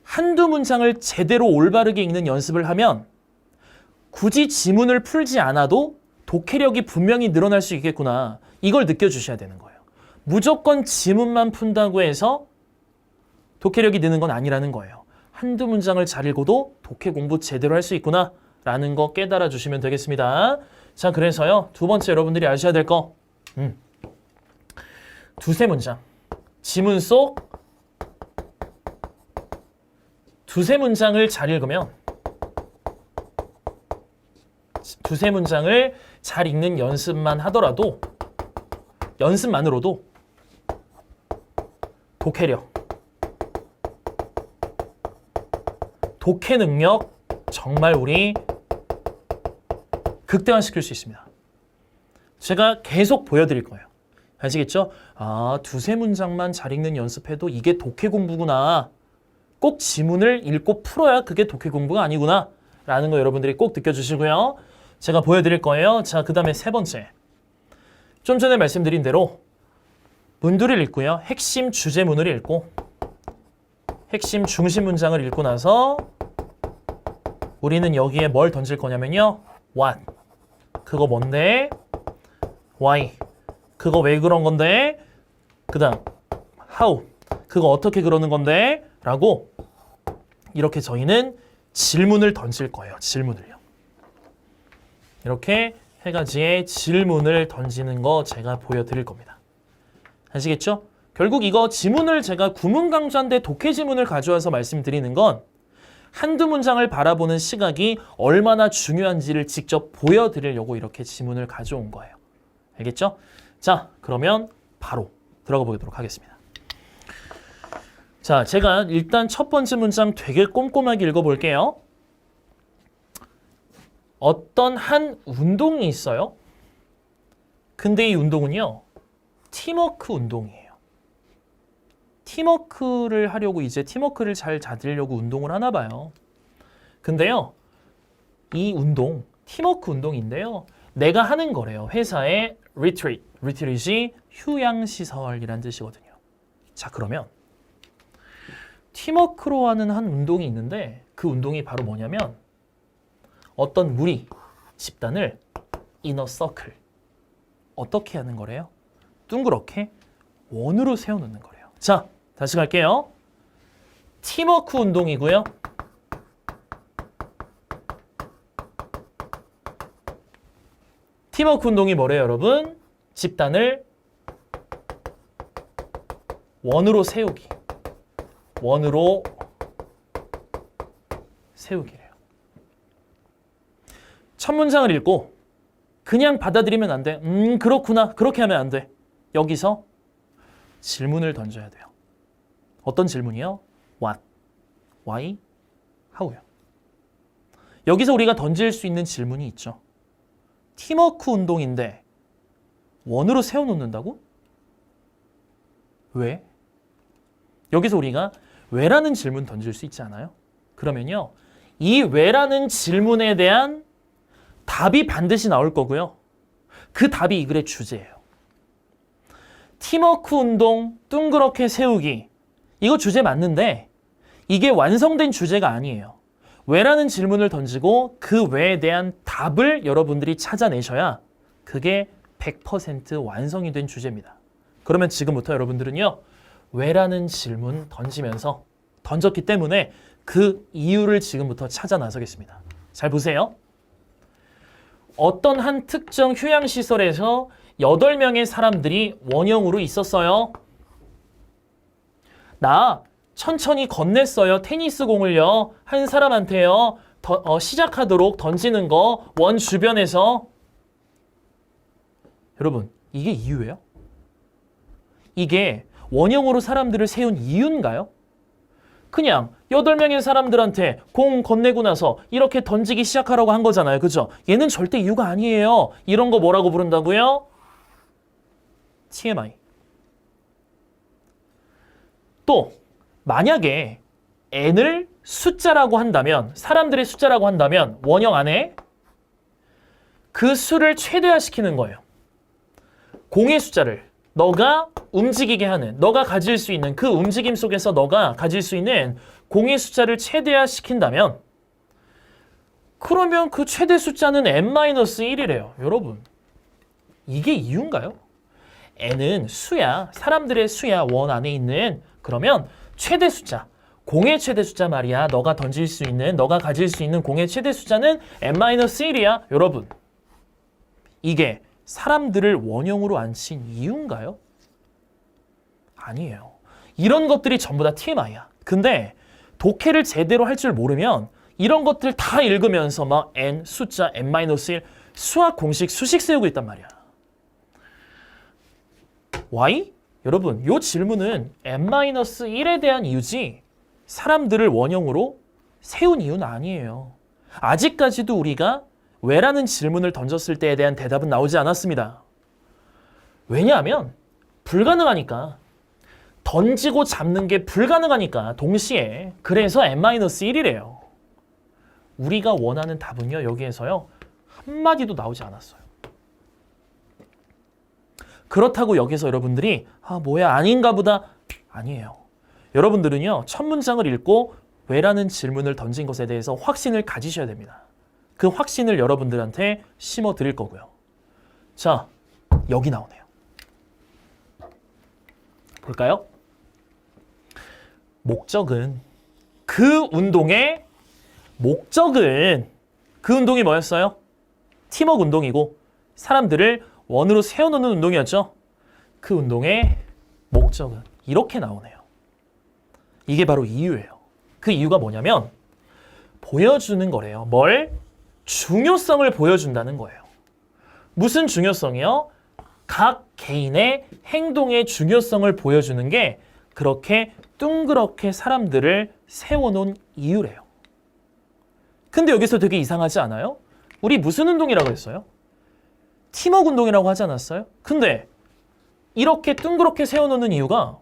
한두 문장을 제대로 올바르게 읽는 연습을 하면 굳이 지문을 풀지 않아도 독해력이 분명히 늘어날 수 있겠구나. 이걸 느껴주셔야 되는 거예요. 무조건 지문만 푼다고 해서 독해력이 느는 건 아니라는 거예요. 한두 문장을 잘 읽어도 독해 공부 제대로 할 수 있구나 라는 거 깨달아 주시면 되겠습니다. 자, 그래서요. 두 번째 여러분들이 아셔야 될 거 두세 문장 지문 속 두세 문장을 잘 읽으면 두세 문장을 잘 읽는 연습만 하더라도 연습만으로도 독해력 독해 능력 정말 우리 극대화시킬 수 있습니다. 제가 계속 보여드릴 거예요. 아시겠죠? 두세 문장만 잘 읽는 연습해도 이게 독해 공부구나. 꼭 지문을 읽고 풀어야 그게 독해 공부가 아니구나. 라는 거 여러분들이 꼭 느껴주시고요. 제가 보여드릴 거예요. 자, 그 다음에 세 번째. 좀 전에 말씀드린 대로 문두리를 읽고요. 핵심 주제문을 읽고 핵심 중심 문장을 읽고 나서 우리는 여기에 뭘 던질 거냐면요. What? 그거 뭔데? Why? 그거 왜 그런 건데? 그 다음 How? 그거 어떻게 그러는 건데? 라고 이렇게 저희는 질문을 던질 거예요. 질문을요. 이렇게 세 가지의 질문을 던지는 거 제가 보여드릴 겁니다. 아시겠죠? 결국 이거 지문을 제가 구문 강좌인데 독해 지문을 가져와서 말씀드리는 건 한두 문장을 바라보는 시각이 얼마나 중요한지를 직접 보여드리려고 이렇게 지문을 가져온 거예요. 알겠죠? 자, 그러면 바로 들어가 보도록 하겠습니다. 자, 제가 일단 첫 번째 문장 되게 꼼꼼하게 읽어볼게요. 어떤 한 운동이 있어요. 근데 이 운동은요. 팀워크 운동이에요. 팀워크를 하려고 이제 팀워크를 잘 다지려고 운동을 하나 봐요. 근데요. 이 운동, 팀워크 운동인데요. 내가 하는 거래요. 회사의 retreat이 휴양시설이란 뜻이거든요. 자, 그러면 팀워크로 하는 한 운동이 있는데 그 운동이 바로 뭐냐면 어떤 무리, 집단을 이너 서클 어떻게 하는 거래요? 둥그렇게 원으로 세워놓는 거래요. 자, 다시 갈게요. 팀워크 운동이고요. 팀워크 운동이 뭐래요, 여러분? 집단을 원으로 세우기. 원으로 세우기래요. 첫 문장을 읽고 그냥 받아들이면 안 돼. 그렇구나. 그렇게 하면 안 돼. 여기서 질문을 던져야 돼요. 어떤 질문이요? What? Why? How요. 여기서 우리가 던질 수 있는 질문이 있죠. 팀워크 운동인데 원으로 세워놓는다고? 왜? 여기서 우리가 왜라는 질문 던질 수 있지 않아요? 그러면요. 이 왜라는 질문에 대한 답이 반드시 나올 거고요. 그 답이 이 글의 주제예요. 팀워크 운동 둥그렇게 세우기. 이거 주제 맞는데 이게 완성된 주제가 아니에요. 왜라는 질문을 던지고 그 왜에 대한 답을 여러분들이 찾아내셔야 그게 100% 완성이 된 주제입니다. 그러면 지금부터 여러분들은요. 왜라는 질문 던졌기 때문에 그 이유를 지금부터 찾아 나서겠습니다. 잘 보세요. 어떤 한 특정 휴양시설에서 8명의 사람들이 원형으로 있었어요. 나 천천히 건넸어요. 테니스 공을요. 한 사람한테요. 시작하도록 던지는 거 원 주변에서. 여러분, 이게 이유예요? 이게 원형으로 사람들을 세운 이유인가요? 그냥 8명의 사람들한테 공 건네고 나서 이렇게 던지기 시작하라고 한 거잖아요. 그죠? 얘는 절대 이유가 아니에요. 이런 거 뭐라고 부른다고요? TMI. 또 만약에 n을 숫자라고 한다면, 사람들의 숫자라고 한다면 원형 안에 그 수를 최대화시키는 거예요. 공의 숫자를 너가 움직이게 하는, 너가 가질 수 있는 그 움직임 속에서 너가 가질 수 있는 공의 숫자를 최대화시킨다면, 그러면 그 최대 숫자는 n-1이래요. 여러분, 이게 이유인가요? n은 수야, 사람들의 수야, 원 안에 있는. 그러면 최대 숫자, 공의 최대 숫자 말이야. 너가 던질 수 있는, 너가 가질 수 있는 공의 최대 숫자는 n-1이야. 여러분, 이게 사람들을 원형으로 앉힌 이유인가요? 아니에요. 이런 것들이 전부 다 TMI야. 근데 독해를 제대로 할 줄 모르면 이런 것들 다 읽으면서 막 n, 숫자, n-1, 수학 공식, 수식 세우고 있단 말이야. Why? 여러분, 이 질문은 n-1에 대한 이유지 사람들을 원형으로 세운 이유는 아니에요. 아직까지도 우리가 왜라는 질문을 던졌을 때에 대한 대답은 나오지 않았습니다. 왜냐하면 불가능하니까. 던지고 잡는 게 불가능하니까 동시에. 그래서 n-1이래요. 우리가 원하는 답은요, 여기에서요, 한마디도 나오지 않았어요. 그렇다고 여기서 여러분들이 뭐야 아닌가 보다. 아니에요. 여러분들은요, 첫 문장을 읽고 왜라는 질문을 던진 것에 대해서 확신을 가지셔야 됩니다. 그 확신을 여러분들한테 심어 드릴 거고요. 자, 여기 나오네요. 볼까요? 목적은, 그 운동이 뭐였어요? 팀워크 운동이고 사람들을 원으로 세워놓는 운동이었죠. 그 운동의 목적은 이렇게 나오네요. 이게 바로 이유예요. 그 이유가 뭐냐면 보여주는 거래요. 뭘? 중요성을 보여준다는 거예요. 무슨 중요성이요? 각 개인의 행동의 중요성을 보여주는 게 그렇게 둥그렇게 사람들을 세워놓은 이유래요. 근데 여기서 되게 이상하지 않아요? 우리 무슨 운동이라고 했어요? 팀워크 운동이라고 하지 않았어요? 근데 이렇게 둥그렇게 세워놓는 이유가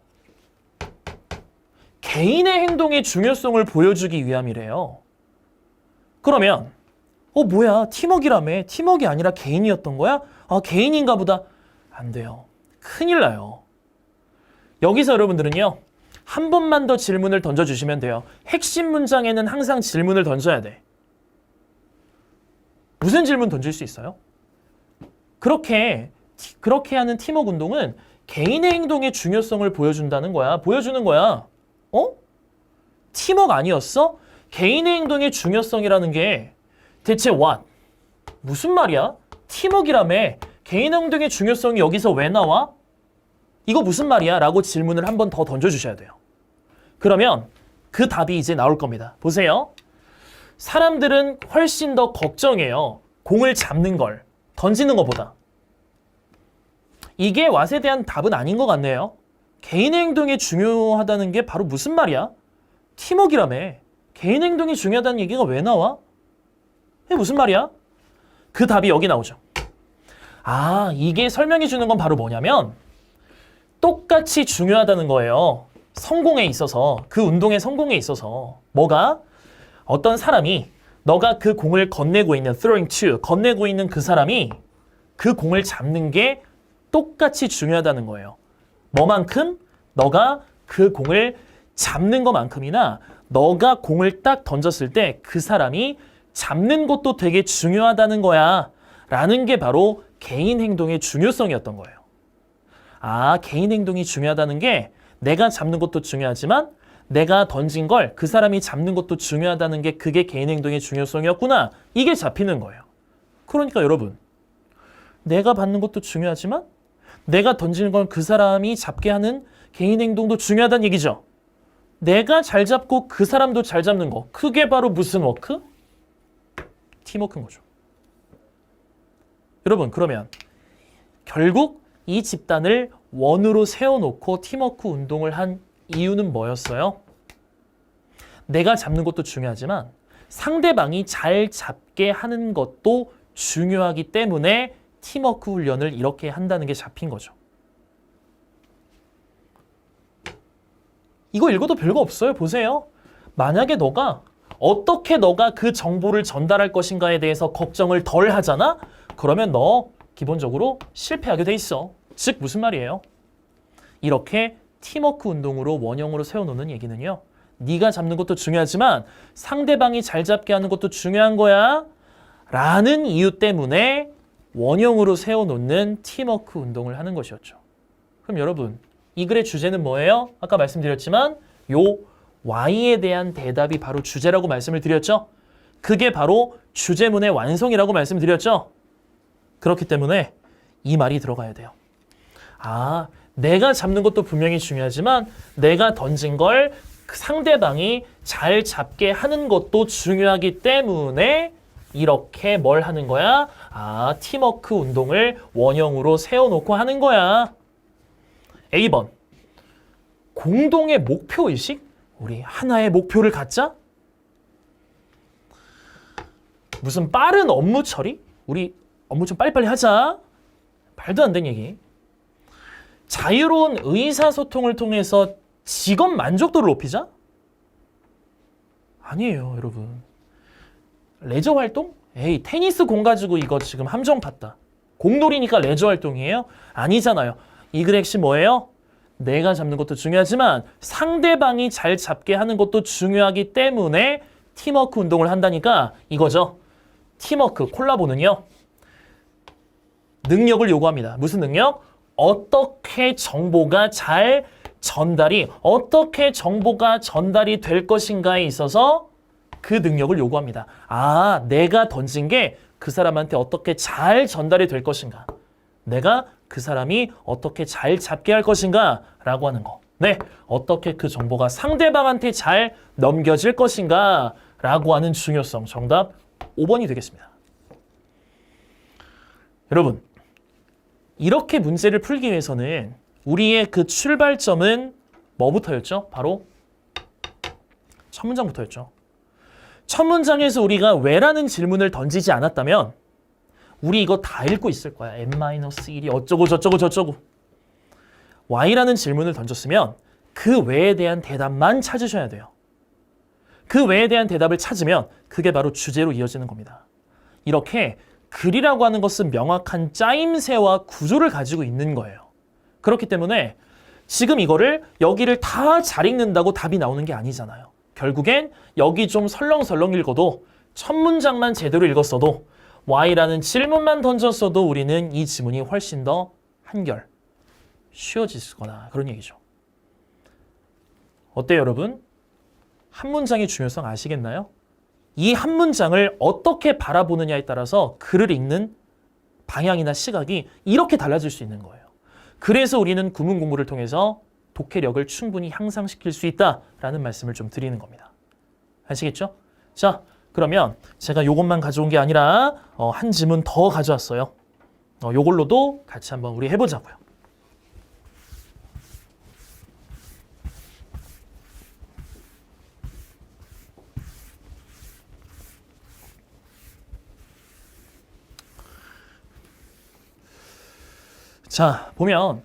개인의 행동의 중요성을 보여주기 위함이래요. 그러면 뭐야, 팀워크라며. 팀워크이 아니라 개인이었던 거야? 개인인가 보다. 안 돼요. 큰일 나요. 여기서 여러분들은요, 한 번만 더 질문을 던져주시면 돼요. 핵심 문장에는 항상 질문을 던져야 돼. 무슨 질문 던질 수 있어요? 그렇게 하는 팀워크 운동은 개인의 행동의 중요성을 보여준다는 거야. 보여주는 거야. 팀워크 아니었어? 개인의 행동의 중요성이라는 게 대체 what? 무슨 말이야? 팀워크라며. 개인 행동의 중요성이 여기서 왜 나와? 이거 무슨 말이야? 라고 질문을 한 번 더 던져주셔야 돼요. 그러면 그 답이 이제 나올 겁니다. 보세요. 사람들은 훨씬 더 걱정해요. 공을 잡는 걸, 던지는 것보다. 이게 왓에 대한 답은 아닌 것 같네요. 개인 행동이 중요하다는 게 바로 무슨 말이야? 팀워크라며. 개인 행동이 중요하다는 얘기가 왜 나와? 이게 무슨 말이야? 그 답이 여기 나오죠. 이게 설명해 주는 건 바로 뭐냐면 똑같이 중요하다는 거예요. 성공에 있어서, 그 운동의 성공에 있어서. 뭐가? 어떤 사람이, 너가 그 공을 건네고 있는, throwing to, 건네고 있는 그 사람이 그 공을 잡는 게 똑같이 중요하다는 거예요. 뭐만큼? 너가 그 공을 잡는 것만큼이나 너가 공을 딱 던졌을 때 그 사람이 잡는 것도 되게 중요하다는 거야. 라는 게 바로 개인 행동의 중요성이었던 거예요. 개인 행동이 중요하다는 게 내가 잡는 것도 중요하지만 내가 던진 걸 그 사람이 잡는 것도 중요하다는 게 그게 개인 행동의 중요성이었구나. 이게 잡히는 거예요. 그러니까 여러분, 내가 받는 것도 중요하지만 내가 던지는 걸 그 사람이 잡게 하는 개인 행동도 중요하다는 얘기죠. 내가 잘 잡고 그 사람도 잘 잡는 거. 그게 바로 무슨 워크? 팀워크인 거죠. 여러분, 그러면 결국 이 집단을 원으로 세워놓고 팀워크 운동을 한 이유는 뭐였어요? 내가 잡는 것도 중요하지만 상대방이 잘 잡게 하는 것도 중요하기 때문에 팀워크 훈련을 이렇게 한다는 게 잡힌 거죠. 이거 읽어도 별거 없어요. 보세요. 만약에 어떻게 너가 그 정보를 전달할 것인가에 대해서 걱정을 덜 하잖아? 그러면 너 기본적으로 실패하게 돼 있어. 즉 무슨 말이에요? 이렇게 팀워크 운동으로 원형으로 세워놓는 얘기는요. 네가 잡는 것도 중요하지만 상대방이 잘 잡게 하는 것도 중요한 거야. 라는 이유 때문에 원형으로 세워놓는 팀워크 운동을 하는 것이었죠. 그럼 여러분, 이 글의 주제는 뭐예요? 아까 말씀드렸지만 요 Y에 대한 대답이 바로 주제라고 말씀을 드렸죠. 그게 바로 주제문의 완성이라고 말씀드렸죠. 그렇기 때문에 이 말이 들어가야 돼요. 아, 내가 잡는 것도 분명히 중요하지만 내가 던진 걸 상대방이 잘 잡게 하는 것도 중요하기 때문에 이렇게 뭘 하는 거야? 아, 팀워크 운동을 원형으로 세워놓고 하는 거야. A번, 공동의 목표의식? 우리 하나의 목표를 갖자? 무슨 빠른 업무 처리? 우리 업무 좀 빨리빨리 하자. 말도 안 되는 얘기. 자유로운 의사소통을 통해서 직업 만족도를 높이자? 아니에요, 여러분. 레저 활동? 에이, 테니스 공 가지고 이거 지금 함정 팠다. 공놀이니까 레저 활동이에요? 아니잖아요. 이 글의 핵심 뭐예요? 내가 잡는 것도 중요하지만 상대방이 잘 잡게 하는 것도 중요하기 때문에 팀워크 운동을 한다니까 이거죠. 팀워크, 콜라보는요. 능력을 요구합니다. 무슨 능력? 어떻게 정보가 전달이 될 것인가에 있어서 그 능력을 요구합니다. 아, 내가 던진 게 그 사람한테 어떻게 잘 전달이 될 것인가. 내가 그 사람이 어떻게 잘 잡게 할 것인가 라고 하는 거. 네, 어떻게 그 정보가 상대방한테 잘 넘겨질 것인가 라고 하는 중요성. 정답 5번이 되겠습니다. 여러분, 이렇게 문제를 풀기 위해서는 우리의 그 출발점은 뭐부터였죠? 바로 첫 문장부터였죠. 첫 문장에서 우리가 왜라는 질문을 던지지 않았다면 우리 이거 다 읽고 있을 거야. n-1이 어쩌고 저쩌고 저쩌고. y라는 질문을 던졌으면 그 왜에 대한 대답만 찾으셔야 돼요. 그 왜에 대한 대답을 찾으면 그게 바로 주제로 이어지는 겁니다. 이렇게 글이라고 하는 것은 명확한 짜임새와 구조를 가지고 있는 거예요. 그렇기 때문에 지금 이거를 여기를 다 잘 읽는다고 답이 나오는 게 아니잖아요. 결국엔 여기 좀 설렁설렁 읽어도 첫 문장만 제대로 읽었어도 Y라는 질문만 던졌어도 우리는 이 지문이 훨씬 더 한결 쉬워지거나 그런 얘기죠. 어때요, 여러분? 한 문장의 중요성 아시겠나요? 이 한 문장을 어떻게 바라보느냐에 따라서 글을 읽는 방향이나 시각이 이렇게 달라질 수 있는 거예요. 그래서 우리는 구문 공부를 통해서 독해력을 충분히 향상시킬 수 있다라는 말씀을 좀 드리는 겁니다. 아시겠죠? 자, 그러면 제가 요것만 가져온 게 아니라 한 지문 더 가져왔어요. 요걸로도 같이 한번 우리 해보자고요. 자, 보면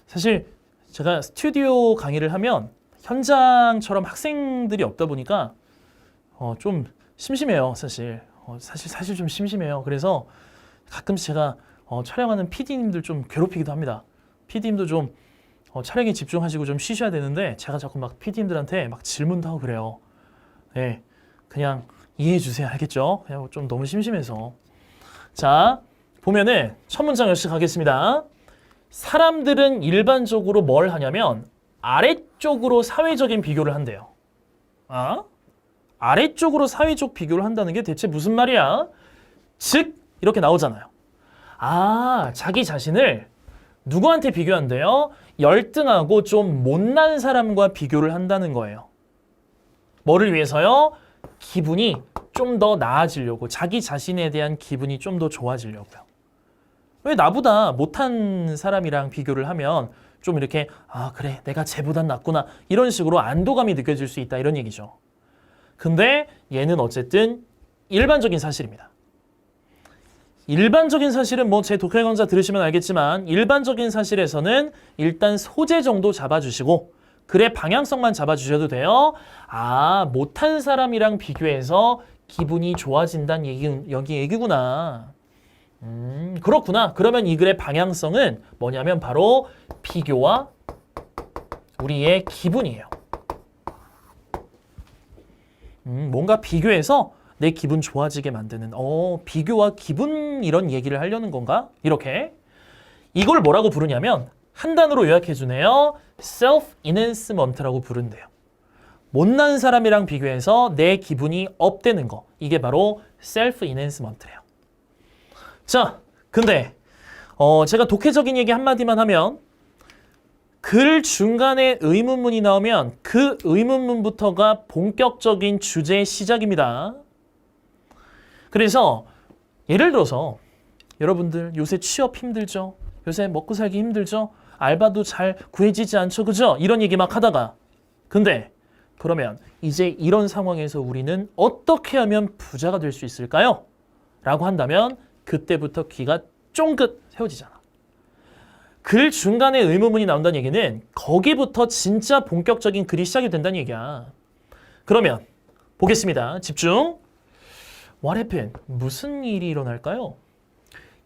사실 제가 스튜디오 강의를 하면 현장처럼 학생들이 없다 보니까 좀 심심해요, 사실. 사실 좀 심심해요. 그래서 가끔씩 제가 촬영하는 PD님들 좀 괴롭히기도 합니다. PD님도 좀 촬영에 집중하시고 좀 쉬셔야 되는데 제가 자꾸 막 PD님들한테 막 질문도 하고 그래요. 네, 그냥 이해해 주세요. 알겠죠? 그냥 좀 너무 심심해서. 자, 보면은 첫 문장 역시 가겠습니다. 사람들은 일반적으로 뭘 하냐면 아래쪽으로 사회적인 비교를 한대요. 아래쪽으로 사회적 비교를 한다는 게 대체 무슨 말이야? 즉 이렇게 나오잖아요. 아, 자기 자신을 누구한테 비교한대요? 열등하고 좀 못난 사람과 비교를 한다는 거예요. 뭐를 위해서요? 기분이 좀 더 나아지려고, 자기 자신에 대한 기분이 좀 더 좋아지려고요. 왜 나보다 못한 사람이랑 비교를 하면 좀 이렇게 아 그래 내가 쟤보단 낫구나 이런 식으로 안도감이 느껴질 수 있다 이런 얘기죠. 근데 얘는 어쨌든 일반적인 사실입니다. 일반적인 사실은 뭐 제 독해 강좌 들으시면 알겠지만 일반적인 사실에서는 일단 소재 정도 잡아주시고 글의 방향성만 잡아주셔도 돼요. 아 못한 사람이랑 비교해서 기분이 좋아진다는 여기 얘기구나. 그렇구나. 그러면 이 글의 방향성은 뭐냐면 바로 비교와 우리의 기분이에요. 뭔가 비교해서 내 기분 좋아지게 만드는 비교와 기분 이런 얘기를 하려는 건가? 이렇게 이걸 뭐라고 부르냐면 한 단어로 요약해 주네요. self-enhancement라고 부른대요. 못난 사람이랑 비교해서 내 기분이 업되는 거. 이게 바로 self-enhancement래요. 자, 근데 제가 독해적인 얘기 한마디만 하면 글 중간에 의문문이 나오면 그 의문문부터가 본격적인 주제의 시작입니다. 그래서 예를 들어서 여러분들 요새 취업 힘들죠? 요새 먹고 살기 힘들죠? 알바도 잘 구해지지 않죠? 그죠? 이런 얘기 막 하다가 근데 그러면 이제 이런 상황에서 우리는 어떻게 하면 부자가 될 수 있을까요? 라고 한다면 그때부터 귀가 쫑긋 세워지잖아. 글 중간에 의문문이 나온다는 얘기는 거기부터 진짜 본격적인 글이 시작이 된다는 얘기야. 그러면 보겠습니다. 집중. What happened? 무슨 일이 일어날까요?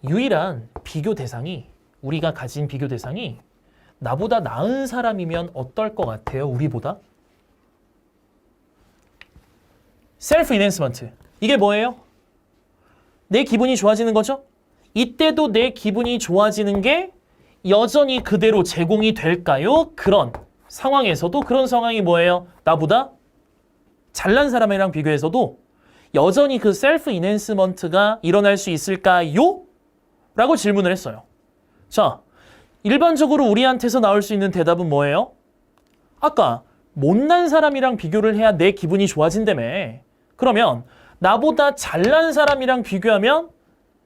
유일한 비교 대상이 우리가 가진 비교 대상이 나보다 나은 사람이면 어떨 것 같아요? 우리보다? self-enhancement. 이게 뭐예요? 내 기분이 좋아지는 거죠? 이때도 내 기분이 좋아지는 게 여전히 그대로 제공이 될까요? 그런 상황에서도 그런 상황이 뭐예요? 나보다 잘난 사람이랑 비교해서도 여전히 그 셀프 인핸스먼트가 일어날 수 있을까요? 라고 질문을 했어요. 자, 일반적으로 우리한테서 나올 수 있는 대답은 뭐예요? 아까 못난 사람이랑 비교를 해야 내 기분이 좋아진다며. 그러면 나보다 잘난 사람이랑 비교하면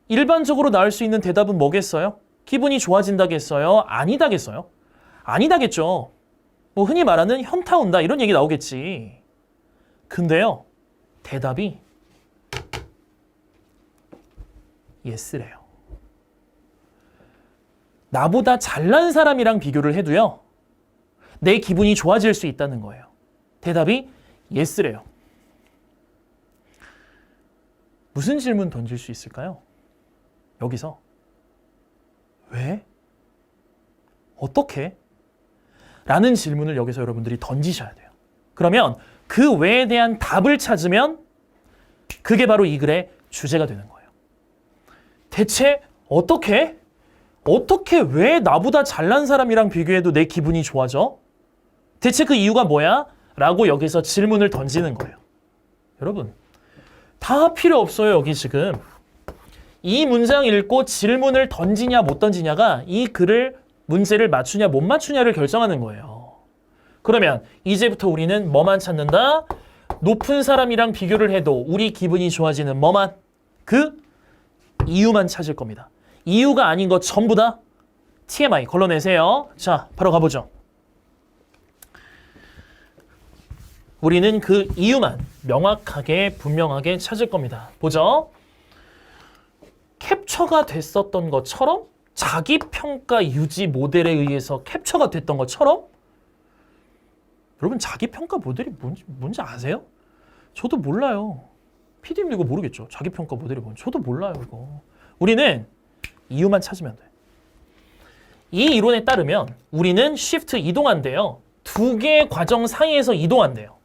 일반적으로 나올 수 있는 대답은 뭐겠어요? 기분이 좋아진다겠어요? 아니다겠어요? 아니다겠죠. 뭐 흔히 말하는 현타 온다 이런 얘기 나오겠지. 근데요, 대답이 yes래요. 나보다 잘난 사람이랑 비교를 해도요, 내 기분이 좋아질 수 있다는 거예요. 대답이 yes래요. 무슨 질문 던질 수 있을까요? 여기서 왜? 어떻게? 라는 질문을 여기서 여러분들이 던지셔야 돼요. 그러면 그 왜에 대한 답을 찾으면 그게 바로 이 글의 주제가 되는 거예요. 대체 어떻게 왜 나보다 잘난 사람이랑 비교해도 내 기분이 좋아져? 대체 그 이유가 뭐야? 라고 여기서 질문을 던지는 거예요. 여러분, 다 필요 없어요. 여기 지금 이 문장 읽고 질문을 던지냐 못 던지냐가 이 글을 문제를 맞추냐 못 맞추냐를 결정하는 거예요. 그러면 이제부터 우리는 뭐만 찾는다? 높은 사람이랑 비교를 해도 우리 기분이 좋아지는 뭐만? 그 이유만 찾을 겁니다. 이유가 아닌 것 전부 다 TMI 걸러내세요. 자, 바로 가보죠. 우리는 그 이유만 명확하게 분명하게 찾을 겁니다. 보죠. 캡처가 됐었던 것처럼 자기평가 유지 모델에 의해서 캡처가 됐던 것처럼 여러분 자기평가 모델이 뭔지 아세요? 저도 몰라요. PD님 이거 모르겠죠? 자기평가 모델이 뭔지 저도 몰라요. 이거 우리는 이유만 찾으면 돼. 이 이론에 따르면 우리는 shift 이동한대요. 두 개의 과정 사이에서 이동한대요.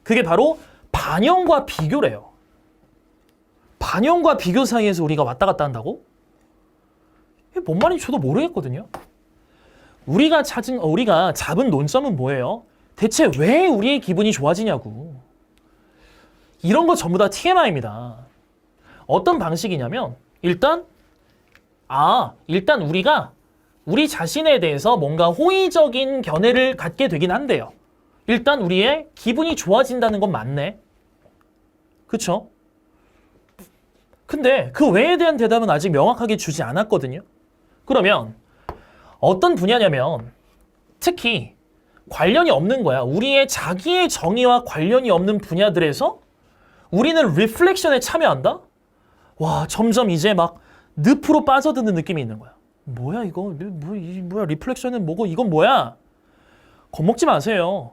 그게 바로 반영과 비교래요. 반영과 비교 사이에서 우리가 왔다 갔다 한다고? 이게 뭔 말인지 저도 모르겠거든요. 우리가 잡은 논점은 뭐예요? 대체 왜 우리의 기분이 좋아지냐고. 이런 거 전부 다 TMI입니다. 어떤 방식이냐면 일단 우리가 우리 자신에 대해서 뭔가 호의적인 견해를 갖게 되긴 한대요. 일단 우리의 기분이 좋아진다는 건 맞네. 그쵸? 근데 그 외에 대한 대답은 아직 명확하게 주지 않았거든요. 그러면 어떤 분야냐면 특히 관련이 없는 거야. 우리의 자기의 정의와 관련이 없는 분야들에서 우리는 리플렉션에 참여한다? 와, 점점 이제 막 늪으로 빠져드는 느낌이 있는 거야. 뭐야 이거? 뭐야 리플렉션은 뭐고 이건 뭐야? 겁먹지 마세요.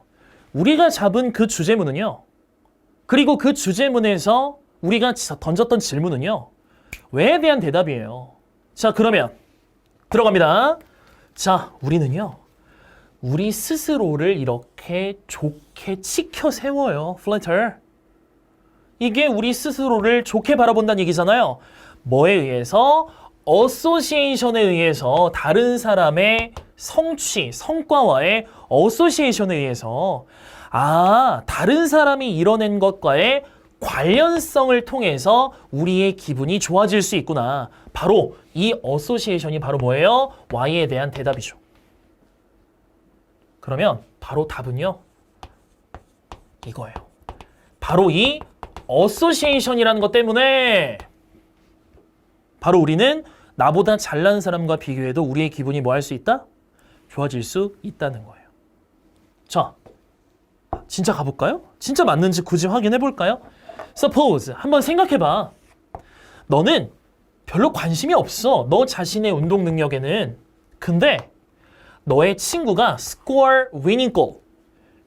우리가 잡은 그 주제문은요. 그리고 그 주제문에서 우리가 던졌던 질문은요. 왜에 대한 대답이에요. 자, 그러면 들어갑니다. 자, 우리는요. 우리 스스로를 이렇게 좋게 치켜 세워요. flatter. 이게 우리 스스로를 좋게 바라본다는 얘기잖아요. 뭐에 의해서? 어소시에이션에 의해서 다른 사람의 성취, 성과와의 어소시에이션에 의해서 다른 사람이 이뤄낸 것과의 관련성을 통해서 우리의 기분이 좋아질 수 있구나. 바로 이 어소시에이션이 바로 뭐예요? Y에 대한 대답이죠. 그러면 바로 답은요. 이거예요. 바로 이 어소시에이션이라는 것 때문에 바로 우리는 나보다 잘난 사람과 비교해도 우리의 기분이 뭐 할 수 있다? 좋아질 수 있다는 거예요. 자, 진짜 가볼까요? 진짜 맞는지 굳이 확인해 볼까요? Suppose, 한번 생각해봐. 너는 별로 관심이 없어. 너 자신의 운동 능력에는. 근데 너의 친구가 score winning goal,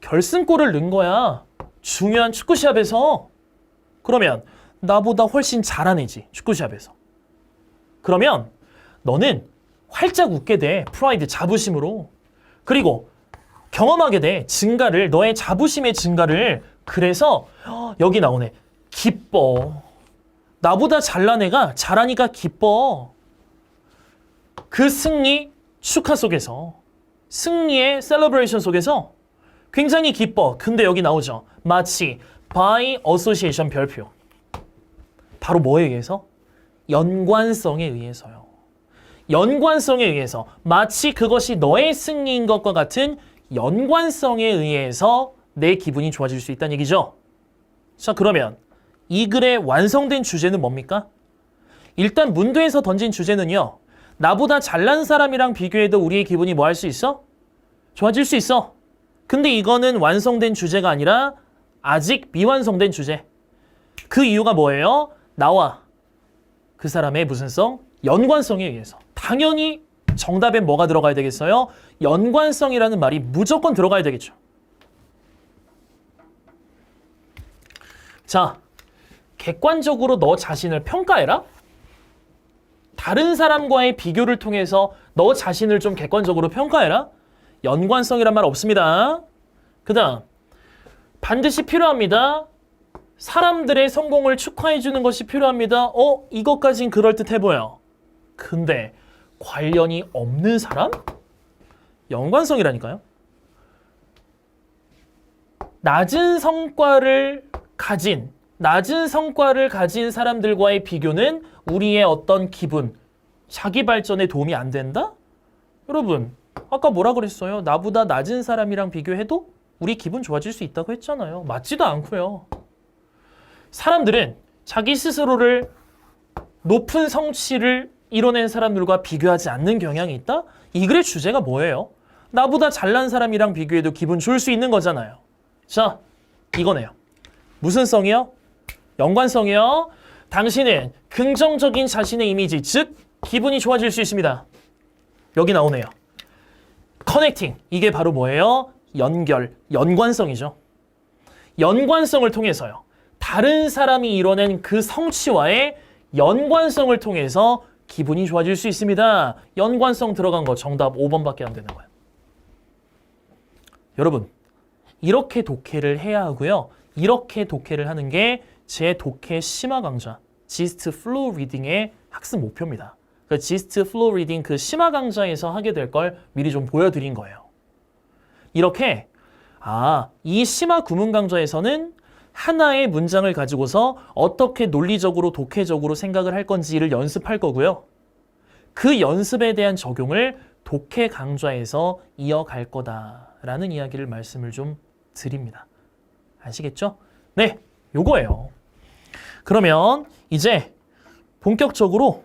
결승골을 넣은 거야. 중요한 축구 시합에서. 그러면 나보다 훨씬 잘한 애지, 축구 시합에서. 그러면 너는 활짝 웃게 돼. 프라이드, 자부심으로. 그리고 경험하게 돼. 증가를, 너의 자부심의 증가를. 그래서 여기 나오네. 기뻐. 나보다 잘난 애가 잘하니까 기뻐. 그 승리 축하 속에서, 승리의 셀러브레이션 속에서 굉장히 기뻐. 근데 여기 나오죠. 마치 by association 별표. 바로 뭐에 의해서? 연관성에 의해서요. 연관성에 의해서. 마치 그것이 너의 승리인 것과 같은 연관성에 의해서 내 기분이 좋아질 수 있다는 얘기죠. 자, 그러면 이 글의 완성된 주제는 뭡니까? 일단 문도에서 던진 주제는요. 나보다 잘난 사람이랑 비교해도 우리의 기분이 뭐 할 수 있어? 좋아질 수 있어. 근데 이거는 완성된 주제가 아니라 아직 미완성된 주제. 그 이유가 뭐예요? 나와 그 사람의 무슨 성? 연관성에 의해서. 당연히 정답에 뭐가 들어가야 되겠어요? 연관성이라는 말이 무조건 들어가야 되겠죠. 자, 객관적으로 너 자신을 평가해라? 다른 사람과의 비교를 통해서 너 자신을 좀 객관적으로 평가해라? 연관성이란 말 없습니다. 그 다음, 반드시 필요합니다. 사람들의 성공을 축하해주는 것이 필요합니다. 이것까진 그럴듯해 보여. 근데 관련이 없는 사람? 연관성이라니까요. 낮은 성과를 가진 사람들과의 비교는 우리의 어떤 기분, 자기 발전에 도움이 안 된다? 여러분, 아까 뭐라 그랬어요? 나보다 낮은 사람이랑 비교해도 우리 기분 좋아질 수 있다고 했잖아요. 맞지도 않고요. 사람들은 자기 스스로를 높은 성취를 이뤄낸 사람들과 비교하지 않는 경향이 있다? 이 글의 주제가 뭐예요? 나보다 잘난 사람이랑 비교해도 기분 좋을 수 있는 거잖아요. 자, 이거네요. 무슨 성이요? 연관성이요. 당신은 긍정적인 자신의 이미지, 즉 기분이 좋아질 수 있습니다. 여기 나오네요. 커넥팅, 이게 바로 뭐예요? 연관성이죠. 연관성을 통해서요. 다른 사람이 이뤄낸 그 성취와의 연관성을 통해서 기분이 좋아질 수 있습니다. 연관성 들어간 거 정답 5번밖에 안 되는 거예요. 여러분, 이렇게 독해를 해야 하고요. 이렇게 독해를 하는 게 제 독해 심화 강좌 GIST Flow Reading의 학습 목표입니다. 그 GIST Flow Reading 그 심화 강좌에서 하게 될 걸 미리 좀 보여드린 거예요. 이렇게 이 심화 구문 강좌에서는 하나의 문장을 가지고서 어떻게 논리적으로 독해적으로 생각을 할 건지를 연습할 거고요. 그 연습에 대한 적용을 독해 강좌에서 이어갈 거다라는 이야기를 말씀을 좀 드립니다. 아시겠죠? 네, 요거예요. 그러면 이제 본격적으로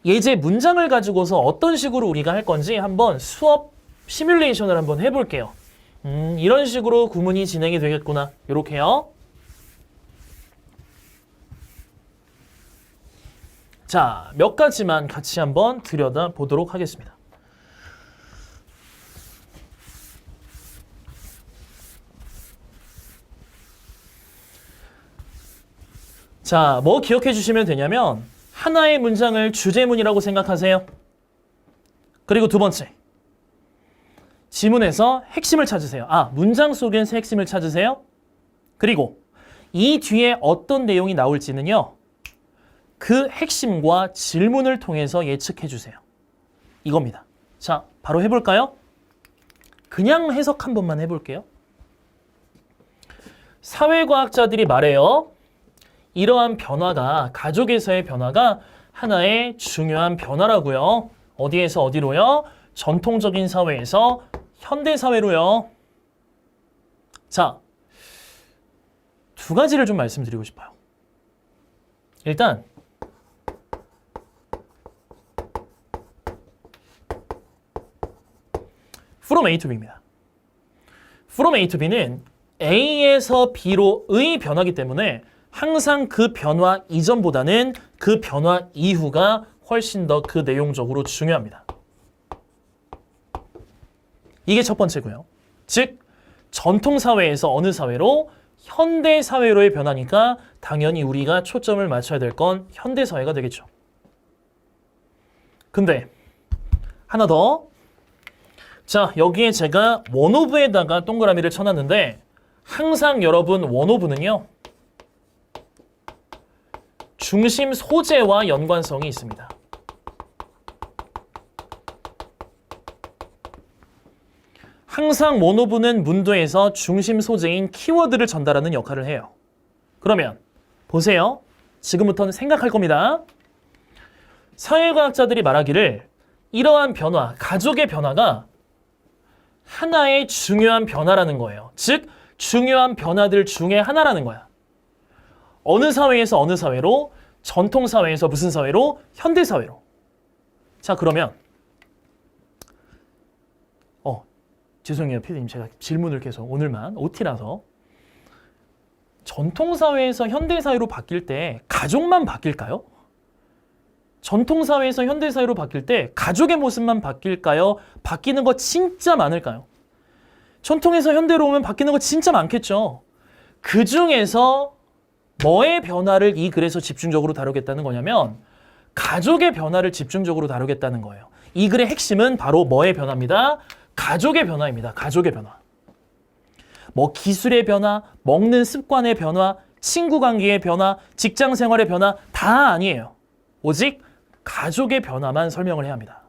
예제 문장을 가지고서 어떤 식으로 우리가 할 건지 한번 수업 시뮬레이션을 한번 해볼게요. 이런 식으로 구문이 진행이 되겠구나. 이렇게요. 자, 몇 가지만 같이 한번 들여다보도록 하겠습니다. 자, 뭐 기억해 주시면 되냐면 하나의 문장을 주제문이라고 생각하세요. 그리고 두 번째, 지문에서 핵심을 찾으세요. 문장 속에서 핵심을 찾으세요. 그리고 이 뒤에 어떤 내용이 나올지는요, 그 핵심과 질문을 통해서 예측해 주세요. 이겁니다. 자, 바로 해볼까요? 그냥 해석 한 번만 해볼게요. 사회과학자들이 말해요. 이러한 변화가, 가족에서의 변화가 하나의 중요한 변화라고요. 어디에서 어디로요? 전통적인 사회에서 현대사회로요. 자, 두 가지를 좀 말씀드리고 싶어요. 일단 from A to B입니다. from A to B는 A에서 B로의 변화이기 때문에 항상 그 변화 이전보다는 그 변화 이후가 훨씬 더 그 내용적으로 중요합니다. 이게 첫 번째고요. 즉, 전통사회에서 어느 사회로 현대사회로의 변화니까 당연히 우리가 초점을 맞춰야 될 건 현대사회가 되겠죠. 근데 하나 더. 자, 여기에 제가 원오브에다가 동그라미를 쳐놨는데 항상 여러분 원오브는요, 중심 소재와 연관성이 있습니다. 항상 원오브는 문도에서 중심 소재인 키워드를 전달하는 역할을 해요. 그러면 보세요. 지금부터는 생각할 겁니다. 사회과학자들이 말하기를 이러한 변화, 가족의 변화가 하나의 중요한 변화라는 거예요. 즉, 중요한 변화들 중에 하나라는 거야. 어느 사회에서 어느 사회로, 전통사회에서 무슨 사회로, 현대사회로. 자, 그러면 죄송해요, 피디님. 제가 질문을 계속 오늘만 OT라서. 전통사회에서 현대사회로 바뀔 때 가족만 바뀔까요? 전통사회에서 현대사회로 바뀔 때 가족의 모습만 바뀔까요? 바뀌는 거 진짜 많을까요? 전통에서 현대로 오면 바뀌는 거 진짜 많겠죠. 그 중에서 뭐의 변화를 이 글에서 집중적으로 다루겠다는 거냐면 가족의 변화를 집중적으로 다루겠다는 거예요. 이 글의 핵심은 바로 뭐의 변화입니다? 가족의 변화입니다. 가족의 변화. 뭐 기술의 변화, 먹는 습관의 변화, 친구 관계의 변화, 직장 생활의 변화 다 아니에요. 오직 가족의 변화만 설명을 해야 합니다.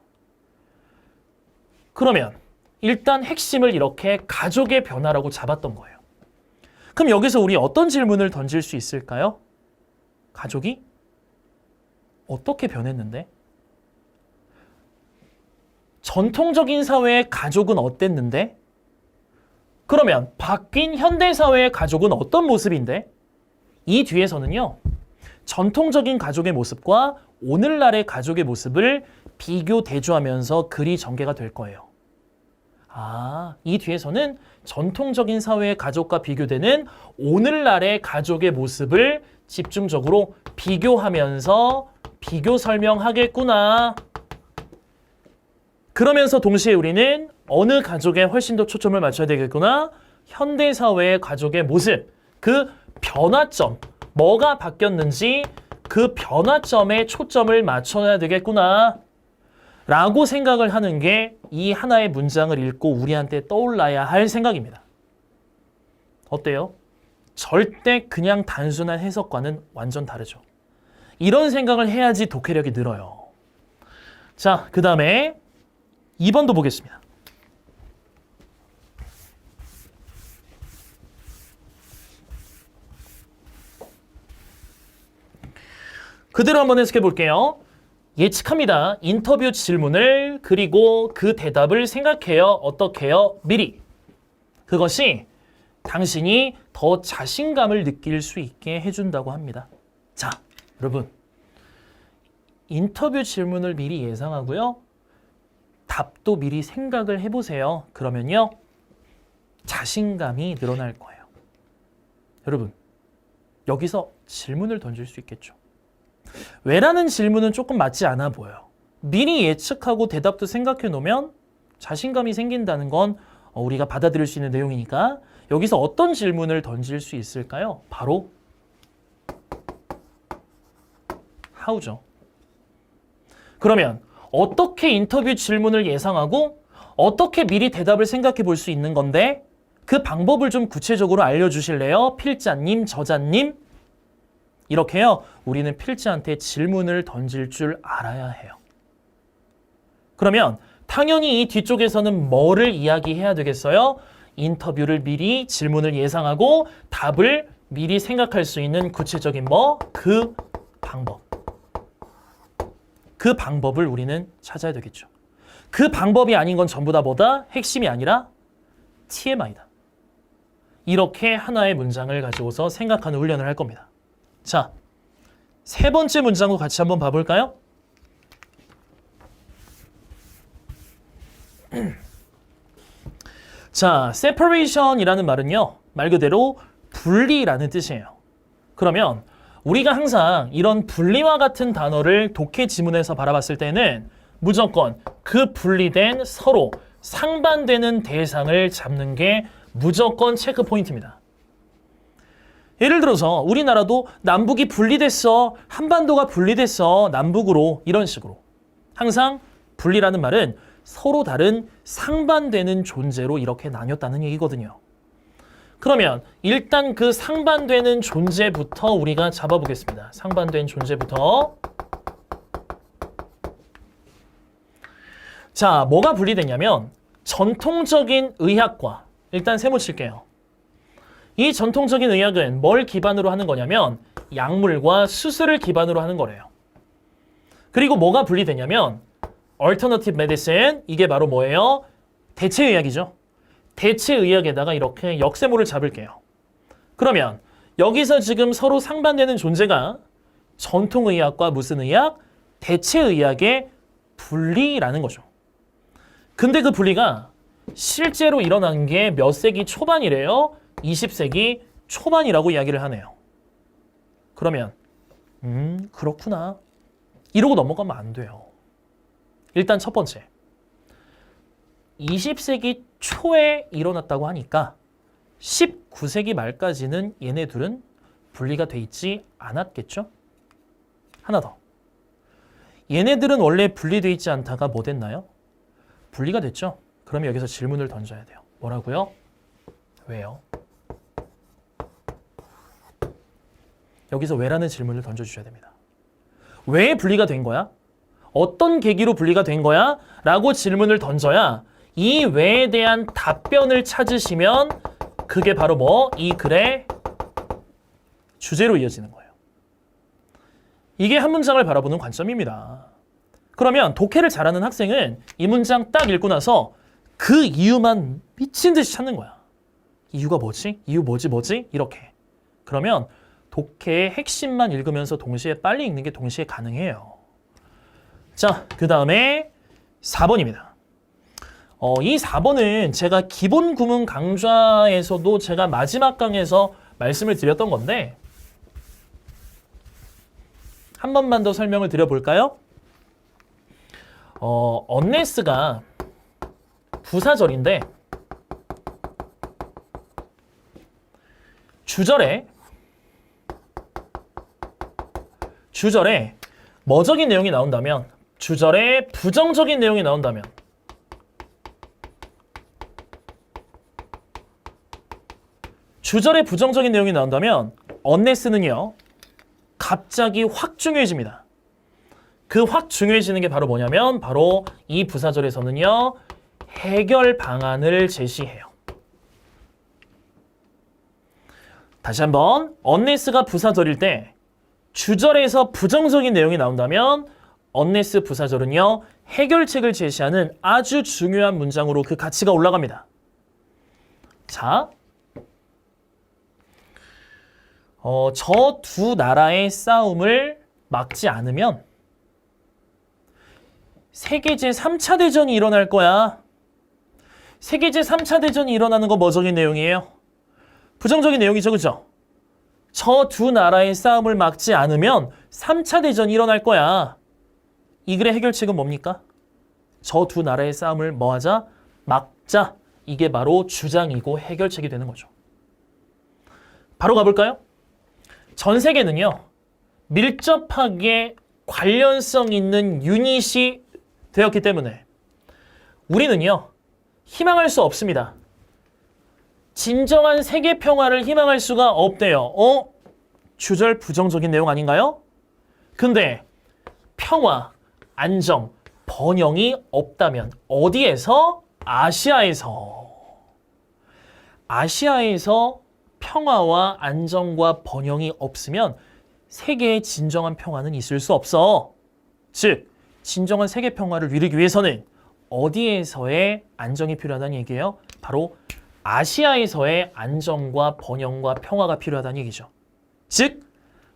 그러면 일단 핵심을 이렇게 가족의 변화라고 잡았던 거예요. 그럼 여기서 우리 어떤 질문을 던질 수 있을까요? 가족이 어떻게 변했는데? 전통적인 사회의 가족은 어땠는데? 그러면 바뀐 현대사회의 가족은 어떤 모습인데? 이 뒤에서는요, 전통적인 가족의 모습과 오늘날의 가족의 모습을 비교 대조하면서 글이 전개가 될 거예요. 이 뒤에서는 전통적인 사회의 가족과 비교되는 오늘날의 가족의 모습을 집중적으로 비교하면서 비교 설명하겠구나. 그러면서 동시에 우리는 어느 가족에 훨씬 더 초점을 맞춰야 되겠구나. 현대사회의 가족의 모습, 그 변화점, 뭐가 바뀌었는지 그 변화점에 초점을 맞춰야 되겠구나. 라고 생각을 하는 게 이 하나의 문장을 읽고 우리한테 떠올라야 할 생각입니다. 어때요? 절대 그냥 단순한 해석과는 완전 다르죠. 이런 생각을 해야지 독해력이 늘어요. 자, 그 다음에 2번도 보겠습니다. 그대로 한번 해석해 볼게요. 예측합니다. 인터뷰 질문을 그리고 그 대답을 생각해요. 어떻게 해요? 미리. 그것이 당신이 더 자신감을 느낄 수 있게 해준다고 합니다. 자, 여러분. 인터뷰 질문을 미리 예상하고요. 답도 미리 생각을 해보세요. 그러면요. 자신감이 늘어날 거예요. 여러분, 여기서 질문을 던질 수 있겠죠. 왜라는 질문은 조금 맞지 않아 보여요. 미리 예측하고 대답도 생각해 놓으면 자신감이 생긴다는 건 우리가 받아들일 수 있는 내용이니까 여기서 어떤 질문을 던질 수 있을까요? 바로 how죠. 그러면 어떻게 인터뷰 질문을 예상하고 어떻게 미리 대답을 생각해 볼 수 있는 건데 그 방법을 좀 구체적으로 알려주실래요? 필자님, 저자님. 이렇게요. 우리는 필자한테 질문을 던질 줄 알아야 해요. 그러면 당연히 이 뒤쪽에서는 뭐를 이야기해야 되겠어요? 인터뷰를 미리 질문을 예상하고 답을 미리 생각할 수 있는 구체적인 그 방법. 그 방법을 우리는 찾아야 되겠죠. 그 방법이 아닌 건 전부 다 뭐다? 핵심이 아니라 TMI다. 이렇게 하나의 문장을 가지고서 생각하는 훈련을 할 겁니다. 자, 세 번째 문장도 같이 한번 봐볼까요? 자, separation이라는 말은요. 말 그대로 분리라는 뜻이에요. 그러면 우리가 항상 이런 분리와 같은 단어를 독해 지문에서 바라봤을 때는 무조건 그 분리된 서로 상반되는 대상을 잡는 게 무조건 체크 포인트입니다. 예를 들어서 우리나라도 남북이 분리됐어, 한반도가 분리됐어, 남북으로 이런 식으로 항상 분리라는 말은 서로 다른 상반되는 존재로 이렇게 나뉘었다는 얘기거든요. 그러면 일단 그 상반되는 존재부터 우리가 잡아보겠습니다. 상반된 존재부터. 자, 뭐가 분리되냐면 전통적인 의학과 일단 세모 칠게요. 이 전통적인 의학은 뭘 기반으로 하는 거냐면 약물과 수술을 기반으로 하는 거래요. 그리고 뭐가 분리되냐면 alternative medicine, 이게 바로 뭐예요? 대체의학이죠. 대체의학에다가 이렇게 역세모를 잡을게요. 그러면 여기서 지금 서로 상반되는 존재가 전통의학과 무슨 의학? 대체의학의 분리라는 거죠. 근데 그 분리가 실제로 일어난 게 몇 세기 초반이래요? 20세기 초반이라고 이야기를 하네요. 그러면 그렇구나. 이러고 넘어가면 안 돼요. 일단 첫 번째. 20세기 초에 일어났다고 하니까 19세기 말까지는 얘네들은 분리가 돼 있지 않았겠죠? 하나 더. 얘네들은 원래 분리돼 있지 않다가 뭐 됐나요? 분리가 됐죠? 그러면 여기서 질문을 던져야 돼요. 뭐라고요? 왜요? 여기서 왜라는 질문을 던져주셔야 됩니다. 왜 분리가 된 거야? 어떤 계기로 분리가 된 거야? 라고 질문을 던져야 이 왜에 대한 답변을 찾으시면 그게 바로 이 글의 주제로 이어지는 거예요. 이게 한 문장을 바라보는 관점입니다. 그러면 독해를 잘하는 학생은 이 문장 딱 읽고 나서 그 이유만 미친 듯이 찾는 거야. 이유가 뭐지? 이유 뭐지? 이렇게. 그러면 독해의 핵심만 읽으면서 동시에 빨리 읽는 게 동시에 가능해요. 자, 그 다음에 4번입니다. 이 4번은 제가 기본 구문 강좌에서도 제가 마지막 강에서 말씀을 드렸던 건데 한 번만 더 설명을 드려볼까요? unless가 부사절인데 주절에 뭐적인 내용이 나온다면 주절에 부정적인 내용이 나온다면 주절에 부정적인 내용이 나온다면 unless는요 갑자기 확 중요해집니다. 그 확 중요해지는 게 바로 뭐냐면 바로 이 부사절에서는요 해결 방안을 제시해요. 다시 한번 unless가 부사절일 때 주절에서 부정적인 내용이 나온다면 unless 부사절은요 해결책을 제시하는 아주 중요한 문장으로 그 가치가 올라갑니다. 자, 저 두 나라의 싸움을 막지 않으면 세계 제3차 대전이 일어날 거야. 세계 제3차 대전이 일어나는 거 뭐적인 내용이에요? 부정적인 내용이죠, 그죠? 저 두 나라의 싸움을 막지 않으면 3차 대전이 일어날 거야. 이 글의 해결책은 뭡니까? 저 두 나라의 싸움을 뭐하자? 막자. 이게 바로 주장이고 해결책이 되는 거죠. 바로 가볼까요? 전 세계는요, 밀접하게 관련성 있는 유닛이 되었기 때문에 우리는요, 희망할 수 없습니다. 진정한 세계 평화를 희망할 수가 없대요. 주절 부정적인 내용 아닌가요? 근데 평화, 안정, 번영이 없다면 어디에서? 아시아에서 평화와 안정과 번영이 없으면 세계의 진정한 평화는 있을 수 없어. 즉, 진정한 세계 평화를 이루기 위해서는 어디에서의 안정이 필요하다는 얘기예요? 바로 아시아에서의 안정과 번영과 평화가 필요하다는 얘기죠. 즉,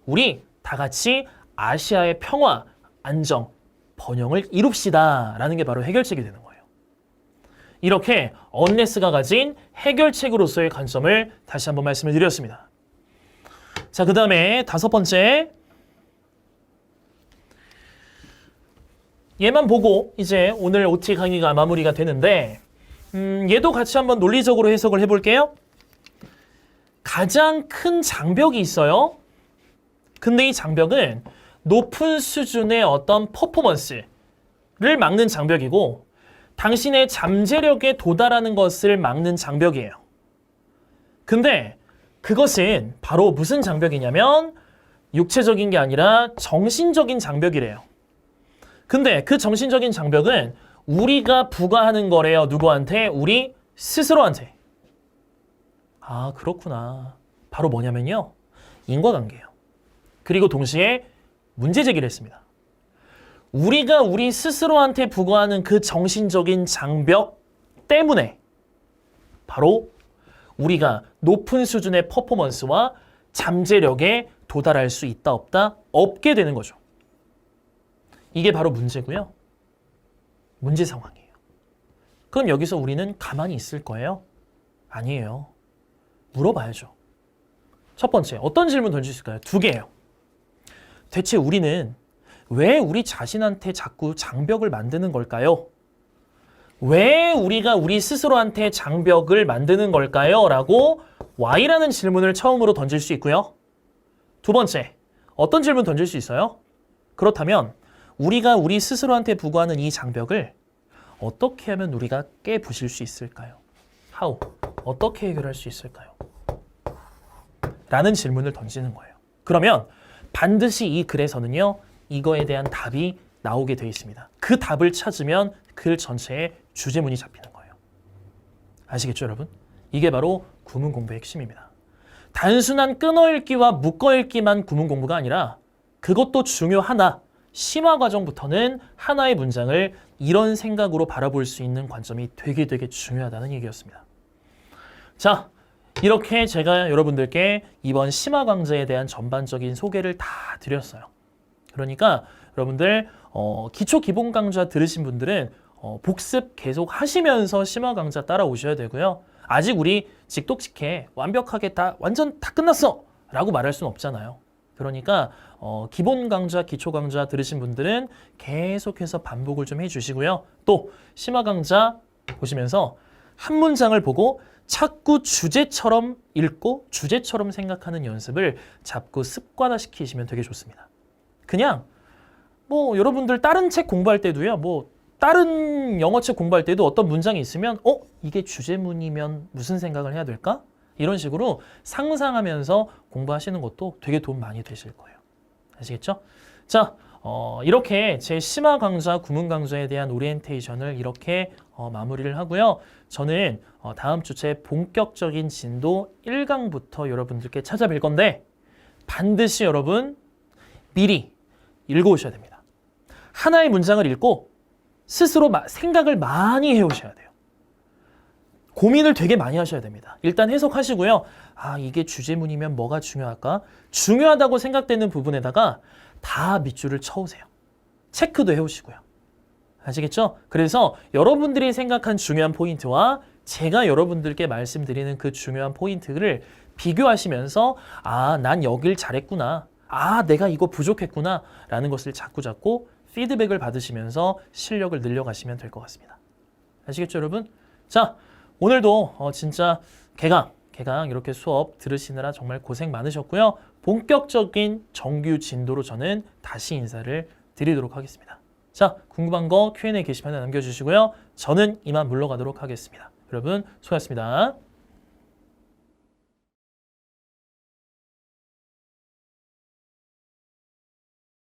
우리 다 같이 아시아의 평화, 안정, 번영을 이룹시다 라는 게 바로 해결책이 되는 거예요. 이렇게 언네스가 가진 해결책으로서의 관점을 다시 한번 말씀을 드렸습니다. 자, 그 다음에 5번째, 얘만 보고 이제 오늘 OT 강의가 마무리가 되는데 얘도 같이 한번 논리적으로 해석을 해볼게요. 가장 큰 장벽이 있어요. 근데 이 장벽은 높은 수준의 어떤 퍼포먼스를 막는 장벽이고 당신의 잠재력에 도달하는 것을 막는 장벽이에요. 근데 그것은 바로 무슨 장벽이냐면 육체적인 게 아니라 정신적인 장벽이래요. 근데 그 정신적인 장벽은 우리가 부과하는 거래요. 누구한테? 우리 스스로한테. 아, 그렇구나. 바로 뭐냐면요, 인과관계예요. 그리고 동시에 문제 제기를 했습니다. 우리가 우리 스스로한테 부과하는 그 정신적인 장벽 때문에 바로 우리가 높은 수준의 퍼포먼스와 잠재력에 도달할 수 있다 없다? 없게 되는 거죠. 이게 바로 문제고요. 문제 상황이에요. 그럼 여기서 우리는 가만히 있을 거예요? 아니에요. 물어봐야죠. 첫 번째, 어떤 질문 던질 수 있을까요? 2개예요. 대체 우리는 왜 우리 자신한테 자꾸 장벽을 만드는 걸까요? 왜 우리가 우리 스스로한테 장벽을 만드는 걸까요? 라고 Y라는 질문을 처음으로 던질 수 있고요. 2번째, 어떤 질문 던질 수 있어요? 그렇다면 우리가 우리 스스로한테 부과하는 이 장벽을 어떻게 하면 우리가 깨부실 수 있을까요? How? 어떻게 해결할 수 있을까요? 라는 질문을 던지는 거예요. 그러면 반드시 이 글에서는요, 이거에 대한 답이 나오게 되어 있습니다. 그 답을 찾으면 글 전체에 주제문이 잡히는 거예요. 아시겠죠, 여러분? 이게 바로 구문 공부의 핵심입니다. 단순한 끊어읽기와 묶어읽기만 구문 공부가 아니라 그것도 중요하나 심화 과정부터는 하나의 문장을 이런 생각으로 바라볼 수 있는 관점이 되게 중요하다는 얘기였습니다. 자, 이렇게 제가 여러분들께 이번 심화 강좌에 대한 전반적인 소개를 다 드렸어요. 그러니까 여러분들 기초 기본 강좌 들으신 분들은 복습 계속 하시면서 심화 강좌 따라오셔야 되고요. 아직 우리 직독직해 완벽하게 완전 다 끝났어! 라고 말할 수는 없잖아요. 그러니까 기본 강좌, 기초 강좌 들으신 분들은 계속해서 반복을 좀 해주시고요. 또 심화 강좌 보시면서 한 문장을 보고 자꾸 주제처럼 읽고 주제처럼 생각하는 연습을 자꾸 습관화시키시면 되게 좋습니다. 그냥 뭐 여러분들 다른 책 공부할 때도요, 뭐 다른 영어책 공부할 때도 어떤 문장이 있으면 이게 주제문이면 무슨 생각을 해야 될까? 이런 식으로 상상하면서 공부하시는 것도 되게 도움 많이 되실 거예요. 아시겠죠? 자, 이렇게 제 심화 강좌, 구문 강좌에 대한 오리엔테이션을 이렇게 마무리를 하고요. 저는 다음 주제 본격적인 진도 1강부터 여러분들께 찾아뵐 건데 반드시 여러분 미리 읽어오셔야 됩니다. 하나의 문장을 읽고 스스로 생각을 많이 해오셔야 돼요. 고민을 되게 많이 하셔야 됩니다. 일단 해석하시고요. 아, 이게 주제문이면 뭐가 중요할까? 중요하다고 생각되는 부분에다가 다 밑줄을 쳐오세요. 체크도 해오시고요. 아시겠죠? 그래서 여러분들이 생각한 중요한 포인트와 제가 여러분들께 말씀드리는 그 중요한 포인트를 비교하시면서 아, 난 여길 잘했구나. 아, 내가 이거 부족했구나. 라는 것을 자꾸 피드백을 받으시면서 실력을 늘려가시면 될 것 같습니다. 아시겠죠, 여러분? 자, 오늘도 진짜 개강 이렇게 수업 들으시느라 정말 고생 많으셨고요. 본격적인 정규 진도로 저는 다시 인사를 드리도록 하겠습니다. 자, 궁금한 거 Q&A 게시판에 남겨주시고요. 저는 이만 물러가도록 하겠습니다. 여러분, 수고하셨습니다.